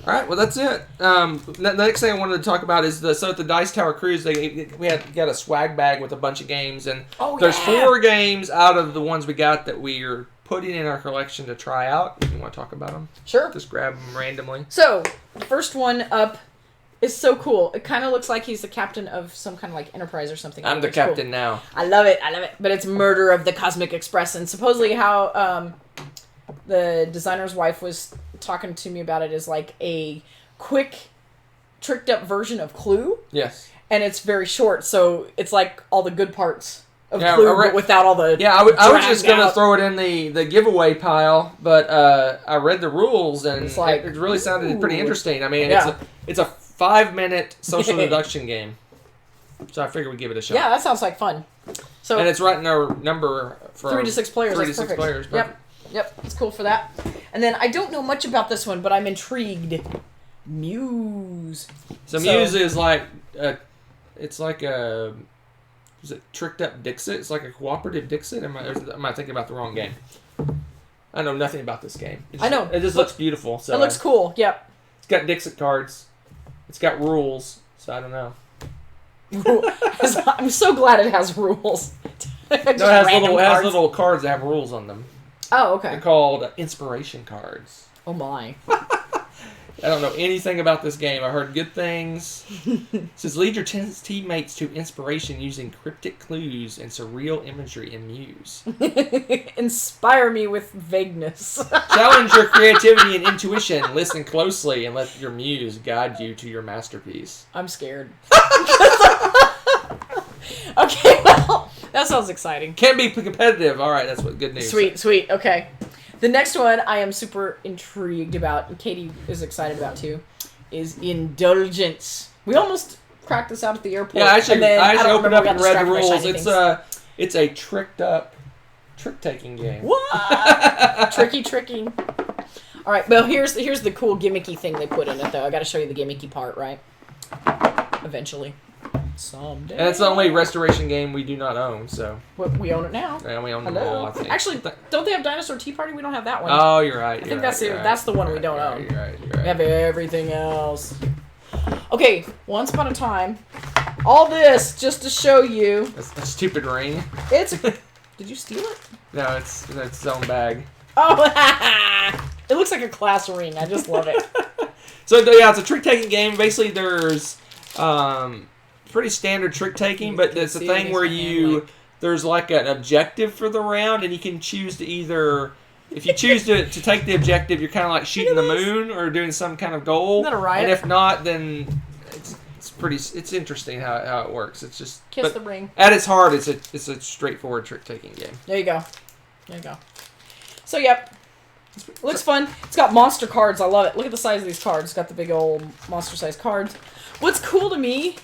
All right, well, that's it. The next thing I wanted to talk about is at the Dice Tower Cruise, we got a swag bag with a bunch of games, and there's 4 games out of the ones we got that we're putting in our collection to try out. If you want to talk about them? Sure. Just grab them randomly. So, the first one up is so cool. It kind of looks like he's the captain of some kind of like Enterprise or something. I'm the captain now. I love it. But it's Murder of the Cosmic Express, and supposedly how the designer's wife was talking to me about it is like a quick, tricked up version of Clue. Yes. And it's very short, so it's like all the good parts of Clue, but without all the. Yeah, I was just gonna throw it in the giveaway pile, but I read the rules and it really sounded pretty interesting. I mean, it's a 5-minute social deduction game, so I figured we'd give it a shot. Yeah, that sounds like fun. So and it's right in our number for 3 to 6 players. 3 to 6 players. Perfect. Yep, it's cool for that. And then I don't know much about this one, but I'm intrigued. Muse. So Muse is like it's like a is it Tricked Up Dixit? It's like a cooperative Dixit. Am I thinking about the wrong game? I know nothing about this game. I know it just looks beautiful. So it looks cool. Yep. It's got Dixit cards. It's got rules. So I don't know. I'm so glad it has rules. It has little cards that have rules on them. Oh, okay. They're called inspiration cards. Oh my. I don't know anything about this game. I heard good things. It says lead your teammates to inspiration using cryptic clues and surreal imagery in Muse. Inspire me with vagueness. Challenge your creativity and intuition. Listen closely and let your muse guide you to your masterpiece. I'm scared. Okay, well, that sounds exciting. Can be competitive. All right, that's what good news. Sweet. Okay. The next one I am super intrigued about, and Katie is excited about too, is Indulgence. We almost cracked this out at the airport. Yeah, I actually opened up and read the rules. It's a tricked up trick-taking game. What? Tricky. All right, well, here's the cool gimmicky thing they put in it, though. I got to show you the gimmicky part, right? Eventually. Someday. And it's the only restoration game we do not own, so. Well, we own it now. Yeah, we own them all, I think. Actually, don't they have Dinosaur Tea Party? We don't have that one. Oh, you're right. I think that's the one we don't own. You're right. We have everything else. Okay, once upon a time, all this just to show you. That's a stupid ring. It's. Did you steal it? No, it's its own bag. Oh, it looks like a class ring. I just love it. So yeah, it's a trick taking game. Basically, there's pretty standard trick taking, but it's a thing where there's like an objective for the round, and you can choose to either. If you choose to take the objective, you're kind of like shooting the moon or doing some kind of goal. Isn't that a riot? And if not, then it's interesting how it works. It's just Kiss the ring. At its heart, it's a straightforward trick taking game. There you go. So yep, it looks fun. It's got monster cards. I love it. Look at the size of these cards. It's got the big old monster size cards. What's cool to me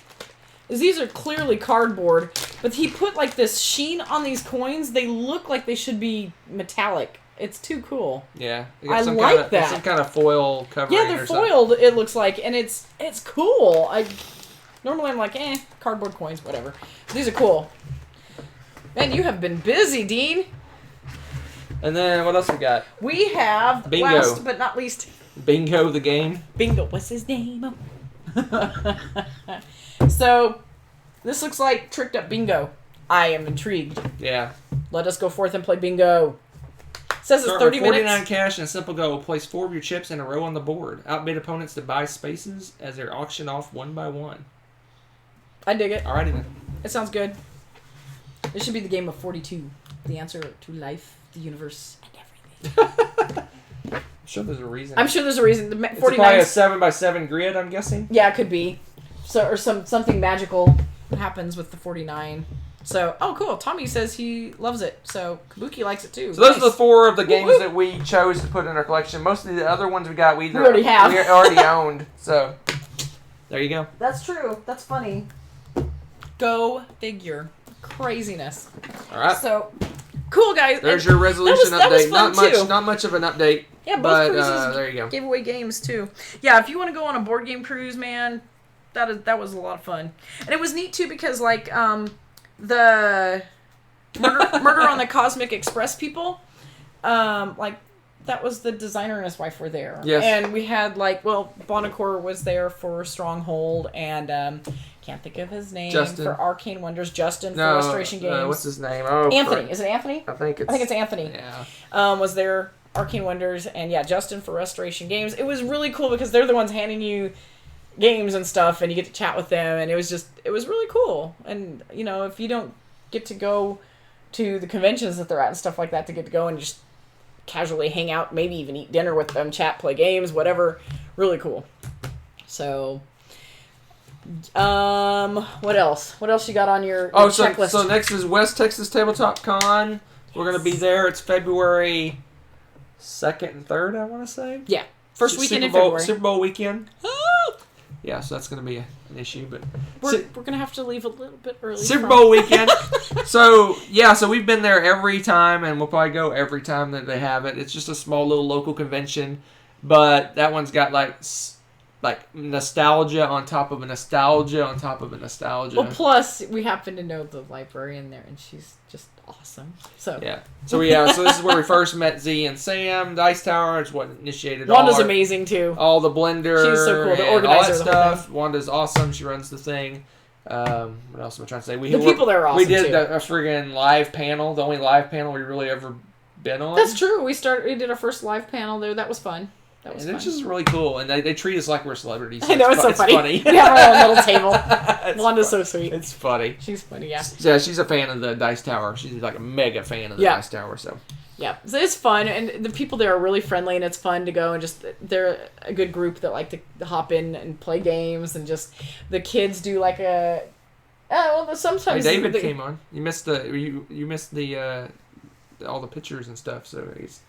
is these are clearly cardboard, but he put like this sheen on these coins. They look like they should be metallic. It's too cool. Yeah, I like that. Some kind of foil covering. Yeah, they're foiled. It looks like, and it's cool. Normally I'm like, cardboard coins, whatever. These are cool. Man, you have been busy, Dean. And then what else we got? We have Bingo. Last but not least, Bingo the game. Bingo. What's his name? So, this looks like tricked up bingo. I am intrigued. Yeah. Let us go forth and play bingo. It says it's 30 minutes. 49 cash and a simple goal. Place 4 of your chips in a row on the board. Outbid opponents to buy spaces as they're auctioned off one by one. I dig it. Alrighty then. It sounds good. This should be the game of 42. The answer to life, the universe, and everything. I'm sure there's a reason. I'm sure there's a reason. The it's probably a 7x7 grid, I'm guessing. Yeah, it could be. So or something magical happens with the 49. So, oh, cool. Tommy says he loves it. So, Kabuki likes it too. So those are the 4 of the games that we chose to put in our collection. Most of the other ones we got, we already have. We already owned. So, there you go. That's true. That's funny. Go figure. Craziness. All right. So, cool, guys. There's your resolution that was update. fun, Not much of an update. Yeah, both but cruises there you go. gave away games too. Yeah, if you want to go on a board game cruise, man, that was a lot of fun. And it was neat too because like the Murder on the Cosmic Express people, like that was the designer and his wife were there. Yes. And we had Bonacore was there for Stronghold and can't think of his name. Justin. For Arcane Wonders. Justin for Restoration Games. What's his name? Oh, Anthony. correct. Is it Anthony? I think it's Anthony. Yeah. Was there Arcane Wonders and Justin for Restoration Games. It was really cool because they're the ones handing you games and stuff and you get to chat with them and it was really cool. And if you don't get to go to the conventions that they're at and stuff like that to get to go and just casually hang out, maybe even eat dinner with them, chat, play games, whatever, really cool. So what else you got on your checklist? So next is West Texas Tabletop Con. We're going to be there. It's February 2nd and 3rd, I want to say. Yeah. First weekend in February. Super Bowl weekend. Yeah, so that's going to be an issue, but we're going to have to leave a little bit early. Super Bowl weekend. So we've been there every time, and we'll probably go every time that they have it. It's just a small little local convention, but that one's got like nostalgia on top of a nostalgia on top of a nostalgia. Well, plus we happen to know the librarian there, and she's just awesome. So so this is where we first met Z and Sam. Dice Tower is what initiated. Wanda's amazing too. All the blender. She's so cool. The organizer, all that of the stuff. Wanda's awesome. She runs the thing. What else am I trying to say? The people there are awesome. We did too. a friggin' live panel. The only live panel we really ever been on. That's true. We did our first live panel there. That was fun. It's just really cool, and they treat us like we're celebrities. So I know, it's so funny. We have our own little table. Wanda's so sweet. It's funny. She's funny, yeah. Yeah, she's a fan of the Dice Tower. She's like a mega fan of the Dice Tower, so. Yeah, so it's fun, and the people there are really friendly, and it's fun to go, and just, they're a good group that like to hop in and play games, and just, the kids do like a, sometimes. Hey, David came on. You missed the all the pictures and stuff, so he's.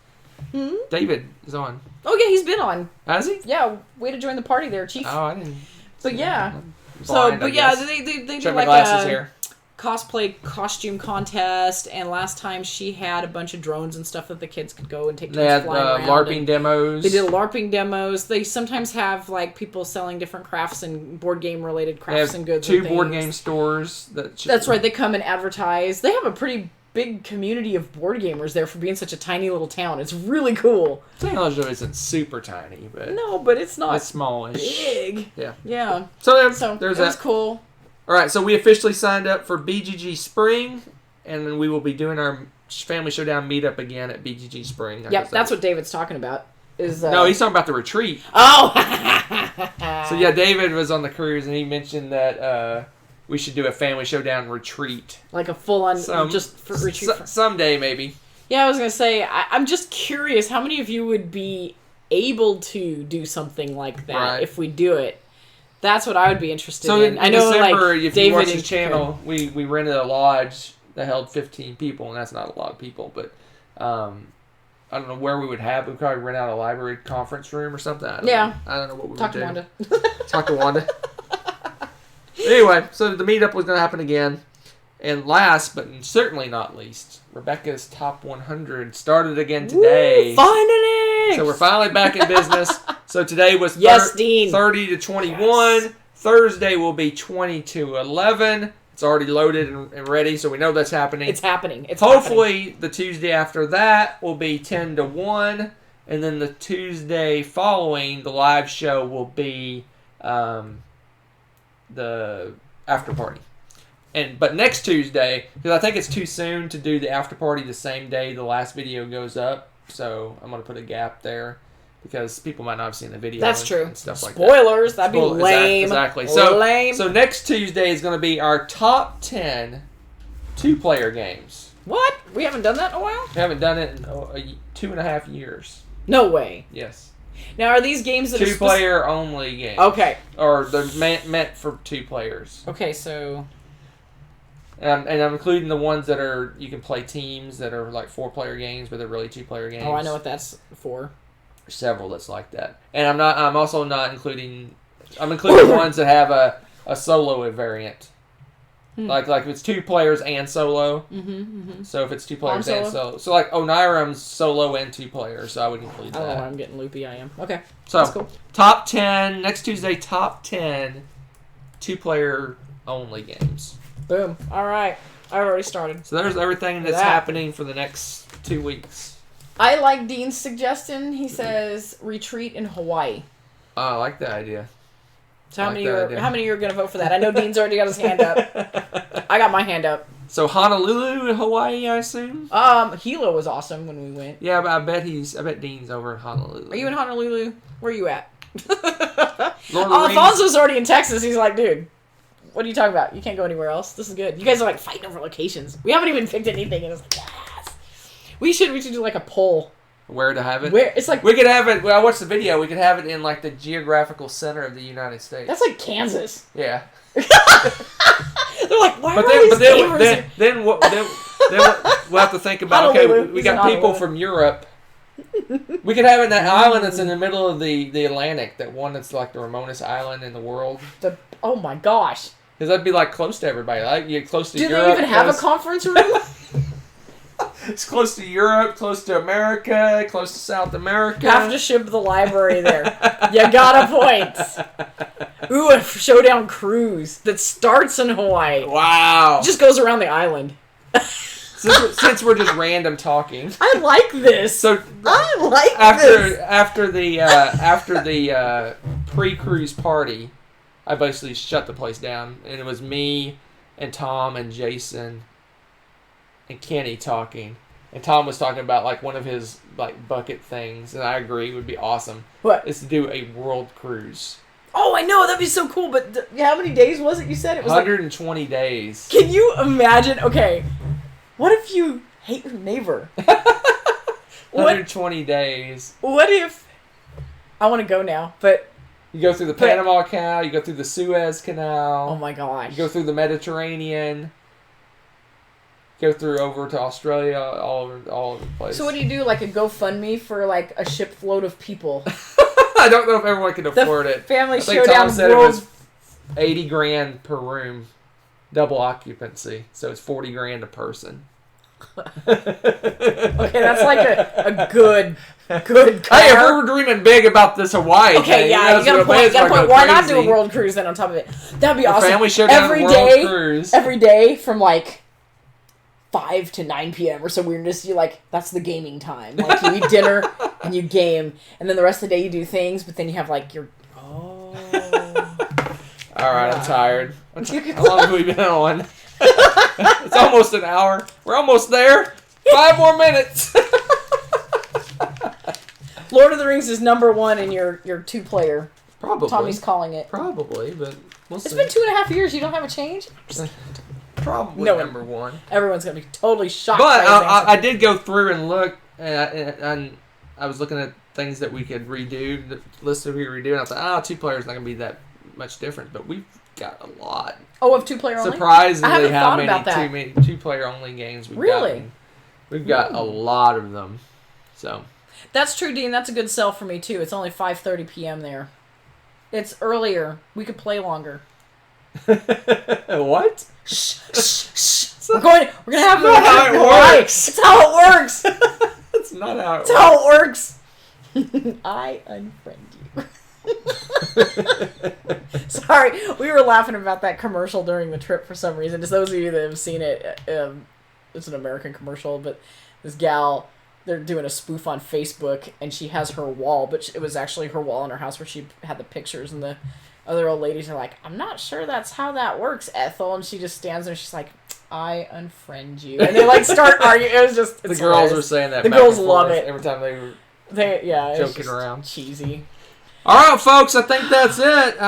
Hmm? David is on. Oh yeah, he's been on. Has he? Yeah, way to join the party there, Chief. Oh, I didn't. But yeah, blind, they do like a cosplay costume contest, and last time she had a bunch of drones and stuff that the kids could go and take. They had LARPing demos. They did LARPing demos. They sometimes have like people selling different crafts and board game related crafts and goods. Two board game stores. That's right. They come and advertise. They have a pretty big community of board gamers there for being such a tiny little town. It's really cool. St. Elizabeth isn't super tiny, but no, but it's not. It's smallish. Big. Yeah. Yeah. So there's that. It was cool. All right, so we officially signed up for BGG Spring, and then we will be doing our Family Showdown meetup again at BGG Spring. Yep, that's what David's talking about. No, he's talking about the retreat. Oh! So yeah, David was on the cruise, and he mentioned that we should do a Family Showdown retreat. Like a full-on, just for retreat. Someday, maybe. Yeah, I was going to say, I'm just curious, how many of you would be able to do something like that if we do it? That's what I would be interested in. I know, December, if David you watch the channel, we rented a lodge that held 15 people, and that's not a lot of people, but I don't know where we would have. We'd probably rent out a library conference room or something. I don't know what we would do. Talk to Wanda. Anyway, so the meetup was going to happen again. And last, but certainly not least, Rebecca's Top 100 started again today. Woo, finally! So we're finally back in business. So today was 30 to 21. Yes. Thursday will be 20 to 11. It's already loaded and ready, so we know that's happening. It's happening. Hopefully, the Tuesday after that will be 10 to 1. And then the Tuesday following, the live show will be the after party. But next Tuesday, because I think it's too soon to do the after party the same day the last video goes up, so I'm going to put a gap there because people might not have seen the video. That's true. And stuff like Spoilers, that'd be lame. Exactly. So next Tuesday is going to be our top 10 two-player games. What? We haven't done that in a while? We haven't done it in 2.5 years. No way. Yes. Now, are these games that two-player only games? Okay. Or they're meant for 2 players. Okay, so... And I'm including the ones that are you can play teams that are like 4-player games, but they're really 2-player games. Oh, I know what that's for. There's several that's like that, and I'm also not including. I'm including ones that have a solo variant. Like if it's 2 players and solo. So if it's 2 players and solo, so like Oniram's solo and 2 players, so I would include that. Oh, I'm getting loopy. I am. Okay. So that's cool. Top 10 next Tuesday. Top 10 2-player only games. Boom. All right. I already started. So there's everything that's happening for the next 2 weeks. I like Dean's suggestion. He says retreat in Hawaii. Oh, I like that idea. So how many are going to vote for that? I know Dean's already got his hand up. I got my hand up. So Honolulu in Hawaii, I assume? Hilo was awesome when we went. Yeah, but I bet Dean's over in Honolulu. Are you in Honolulu? Where are you at? Lord Alfonso's already in Texas. He's like, dude. What are you talking about? You can't go anywhere else. This is good. You guys are like fighting over locations. We haven't even picked anything, and it's like, yes. We should do like a poll. Where to have it? Where it's like we could have it. Well, I watched the video. We could have it in like the geographical center of the United States. That's like Kansas. Yeah. They're like, why are these gamers? Then we'll have to think about. Okay, we got people from Europe. We could have it in that island that's in the middle of the Atlantic. That one that's like the remotest island in the world. Oh my gosh. Because that'd be like close to everybody. Like you're close to Europe. Do they even have a conference room? It's close to Europe, close to America, close to South America. Have to ship the library there. You got a point. Ooh, a Showdown cruise that starts in Hawaii. Wow. Just goes around the island. Since we're just random talking. I like this. So after the pre-cruise party, I basically shut the place down, and it was me and Tom and Jason and Kenny talking. And Tom was talking about like one of his like bucket things, and I agree would be awesome. What? Is to do a world cruise. Oh, I know, that'd be so cool. But how many days was it? You said it was 120 days. Can you imagine? Okay, what if you hate your neighbor? 120 days. What if I want to go now, but. You go through the Panama Canal, you go through the Suez Canal. Oh my gosh. You go through the Mediterranean. Go through over to Australia, all over the place. So what do you do, like a GoFundMe for like a shipload of people? I don't know if everyone can afford it. Family Showdown. Tom said it was $80,000 per room, double occupancy, so it's $40,000 a person. Okay, that's like a good car. Hey, if we were dreaming big about this Hawaii thing, yeah, you got a point. Why not do a world cruise then on top of it? That'd be awesome. Family Showdown world cruise. Every day from like 5 to 9 p.m. or some weirdness. You like that's the gaming time. Like you eat dinner and you game, and then the rest of the day you do things, but then you have like your All right, I'm tired. How long have we been on? It's almost an hour. We're almost there. 5 more minutes. Lord of the Rings is number 1 in your 2-player. Probably. Tommy's calling it. Probably, but we'll see. It's been 2.5 years. You don't have a change? Probably No number 1. Everyone's going to be totally shocked. But by his answer. I did go through and look, and I was looking at things that we could redo, the list that we could redo, and I thought, 2 players not going to be that much different, but we've got a lot. Oh, of 2-player only? Surprisingly, how many about that. 2-player only games we've got. Really? We've got a lot of them. So That's true, Dean. That's a good sell for me, too. It's only 5:30 p.m. there. It's earlier. We could play longer. What? Shh, shh, shh. We're gonna have not how it works. It's how it works. That's not how it It's works. how it works. I unfriend you. Sorry, we were laughing about that commercial during the trip for some reason. Just those of you that have seen it, it's an American commercial, but this gal, they're doing a spoof on Facebook, and she has her wall, but it was actually her wall in her house where she had the pictures, and the other old ladies are like, I'm not sure that's how that works, Ethel, and she just stands there, and she's like, I unfriend you, and they like start arguing. It was just, the girls hilarious. were saying that. The back girls and love forth it. every time they were It's joking just around. cheesy. All right, folks, I think that's it.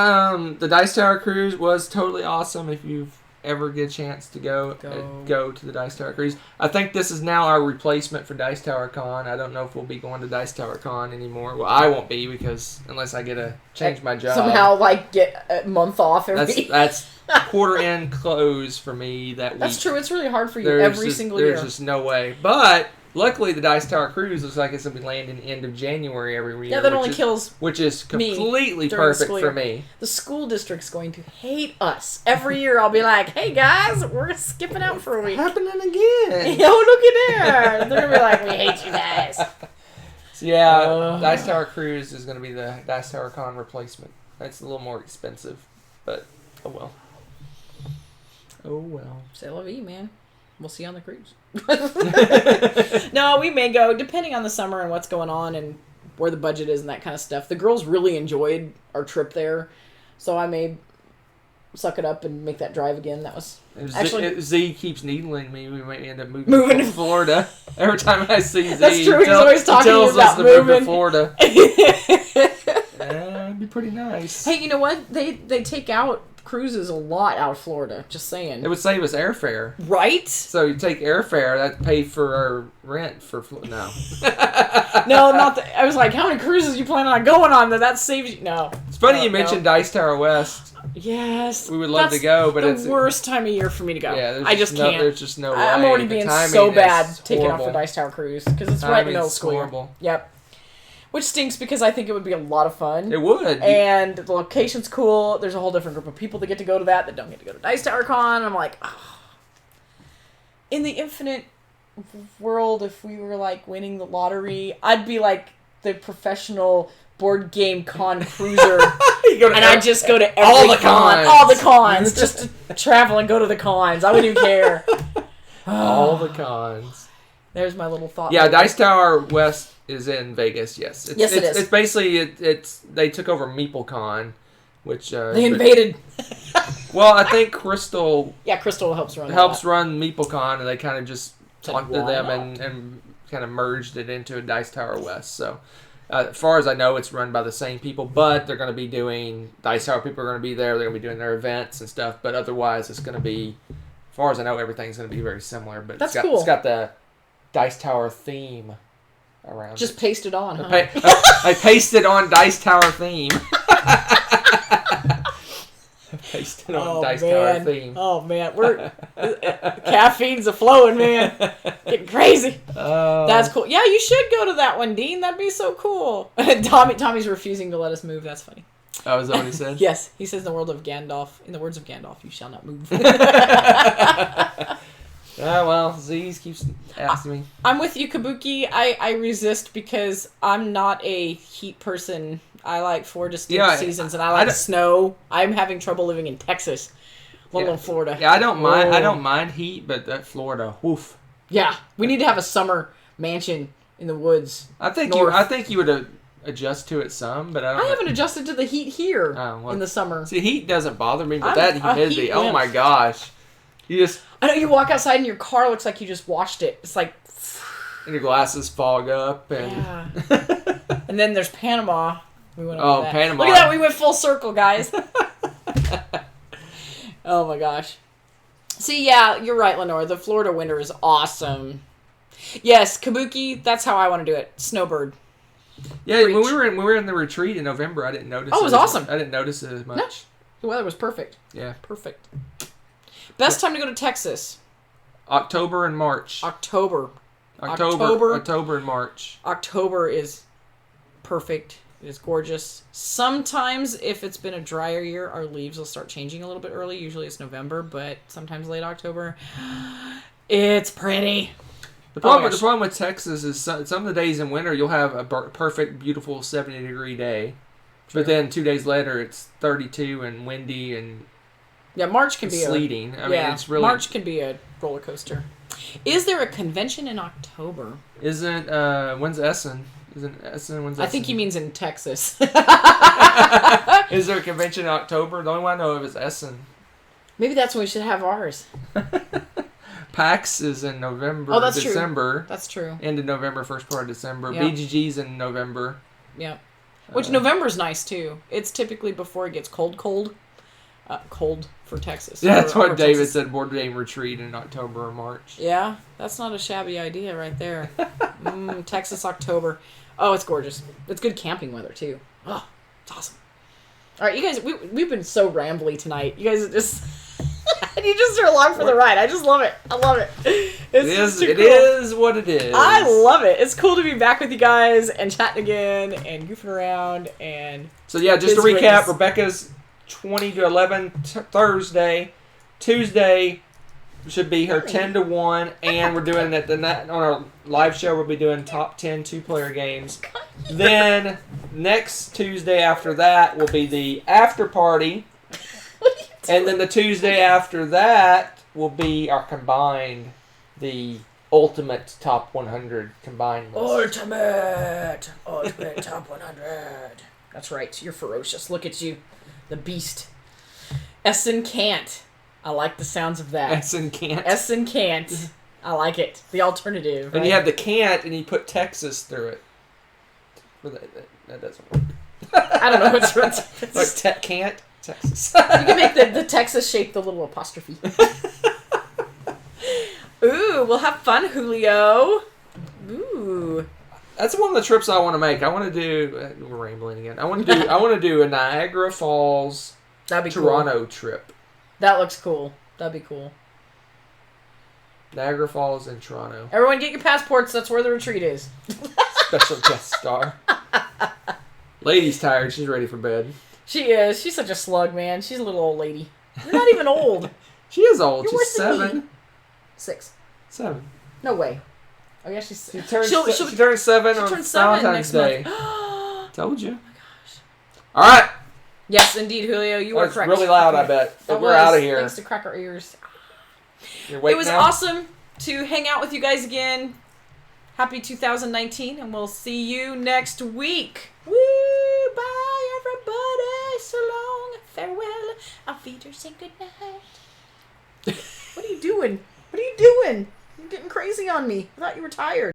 The Dice Tower Cruise was totally awesome. If you ever get a chance to go to the Dice Tower Cruise, I think this is now our replacement for Dice Tower Con. I don't know if we'll be going to Dice Tower Con anymore. Well, I won't be, because unless I get to change my job. Somehow, like, get a month off every... That's quarter end close for me that week. That's true. It's really hard for you every single year. There's just no way. But luckily, the Dice Tower Cruise looks like it's going to be landing end of January every year. Yeah, that only kills which is completely during the perfect school for year. me. The school district's going to hate us. Every year I'll be like, hey guys, we're skipping out for a week. Happening again. Yo, look at there. They're going to be like, we hate you guys. So yeah, Dice Tower Cruise is going to be the Dice Tower Con replacement. It's a little more expensive, but oh well. Oh well. C'est la vie, man. We'll see you on the cruise. No, we may go, depending on the summer and what's going on and where the budget is and that kind of stuff. The girls really enjoyed our trip there, so I may suck it up and make that drive again. That was if Z keeps needling me, we might end up moving to Florida. Every time I see Z, that's true. He's always talking tells about us to moving move to Florida. It'd be pretty nice. Hey, you know what? They take out cruises a lot out of Florida. Just saying. It would save us airfare. Right? So you take airfare, that pay for our rent for no. No, not the, I was like, how many cruises you plan on going on that saves you? No. It's funny you mentioned Dice Tower West. Yes. We would love to go, but it's the worst time of year for me to go. Yeah, I just can't. There's just no way. I'm already being so bad taking off the Dice Tower Cruise because it's right in the middle of school year. Yep. Which stinks because I think it would be a lot of fun. It would. And the location's cool. There's a whole different group of people that get to go to that don't get to go to Dice Tower Con. I'm like, oh. In the infinite world, if we were like winning the lottery, I'd be like the professional board game con cruiser. I just go to every con. All the cons. Just to travel and go to the cons. I wouldn't even care. All the cons. There's my little thought. Yeah, Dice Tower West is in Vegas, yes. Yes, it is. It's basically, they took over MeepleCon, which... they invaded. Well, I think Crystal... Yeah, Crystal helps run MeepleCon, and they kind of just talked to them and kind of merged it into a Dice Tower West. So, as far as I know, it's run by the same people, but they're going to be doing... Dice Tower people are going to be there, they're going to be doing their events and stuff, but otherwise it's going to be... As far as I know, everything's going to be very similar, but That's cool. It's got the Dice Tower theme around Just it. paste it on, huh? I pasted on Dice Tower theme. Pasted on Dice Tower theme. Oh man, we're caffeine's a flowing, man. Getting crazy. That's cool. Yeah, you should go to that one, Dean. That'd be so cool. Tommy's refusing to let us move. That's funny. Oh, is that what he said? Yes, he says in the words of Gandalf, you shall not move. Well, Z's keeps asking me. I'm with you, Kabuki. I resist because I'm not a heat person. I like 4 distinct seasons, and I like snow. I'm having trouble living in Texas, let alone Florida. Yeah, I don't mind. I don't mind heat, but that Florida, woof. Yeah, we need to have a summer mansion in the woods. I think you would have adjust to it some, but I don't. I haven't adjusted to the heat here in the summer. See, heat doesn't bother me, but that humidity, oh my wimp. gosh. I know you walk outside and your car looks like you just washed it. It's like... And your glasses fog up. And yeah. And then there's Panama. We went over that. Panama. Look at that. We went full circle, guys. Oh my gosh. See, yeah, you're right, Lenore. The Florida winter is awesome. Yes, Kabuki, that's how I want to do it. Snowbird. Yeah, when we were in the retreat in November, I didn't notice. Oh, it was awesome. I didn't notice it as much. No, the weather was perfect. Yeah, perfect. Best time to go to Texas? October and March. October and March. October is perfect. It is gorgeous. Sometimes, if it's been a drier year, our leaves will start changing a little bit early. Usually it's November, but sometimes late October. It's pretty. The problem with Texas is some of the days in winter you'll have a perfect, beautiful 70-degree day, but then 2 days later it's 32 and windy and March can be sleeting. I mean, it's really March can be a roller coaster. Is there a convention in October? Isn't when's Essen? Isn't Essen? When's Essen? I think he means in Texas. Is there a convention in October? The only one I know of is Essen. Maybe that's when we should have ours. PAX is in November, December. True. That's true. End of November, first part of December. Yep. BGG's in November. Yeah. Which November's nice, too. It's typically before it gets cold. Cold for Texas. Yeah, that's what David said, board game retreat in October or March. Yeah, that's not a shabby idea right there. Texas, October. Oh, it's gorgeous. It's good camping weather, too. Oh, it's awesome. All right, you guys, we've been so rambly tonight. You guys are just... you just are along for the ride. I just love it. I love it. It is what it is. I love it. It's cool to be back with you guys and chatting again and goofing around and... So, yeah, just to recap, Rebecca's 20 to 11 Thursday. Tuesday should be her 10 to 1, and we're doing it on our live show. We'll be doing top 10 2-player games. Then next Tuesday after that will be the after party, and then the Tuesday after that will be our combined, the ultimate top 100 combined list. Ultimate top 100. That's right. You're ferocious. Look at you. The beast. Essen can't. I like the sounds of that. Essen can't. Essen can't. I like it. The alternative. And you have the can't, and you put Texas through it. That doesn't work. I don't know what's wrong. Like can't Texas. You can make the Texas shape the little apostrophe. Ooh, we'll have fun, Julio. Ooh. That's one of the trips I want to make. I want to do. We're rambling again. I want to do a Niagara Falls, Toronto trip. That looks cool. That'd be cool. Niagara Falls and Toronto. Everyone, get your passports. That's where the retreat is. Special guest star. Lady's tired. She's ready for bed. She is. She's such a slug, man. She's a little old lady. You're not even old. She is old. You're She's 7. 6. 7. No way. Oh yeah, she turns 7 on Valentine's Day. Told you. Oh my gosh. All right. Yes, indeed, Julio. You were correct. It's really loud, I bet. But we're out of here. Thanks to crack our ears. You're awake It was now? awesome to hang out with you guys again. Happy 2019, and we'll see you next week. Woo! Bye, everybody. So long. Farewell. Auf Wiedersehen. Good night. What are you doing? What are you doing? You're getting crazy on me. I thought you were tired.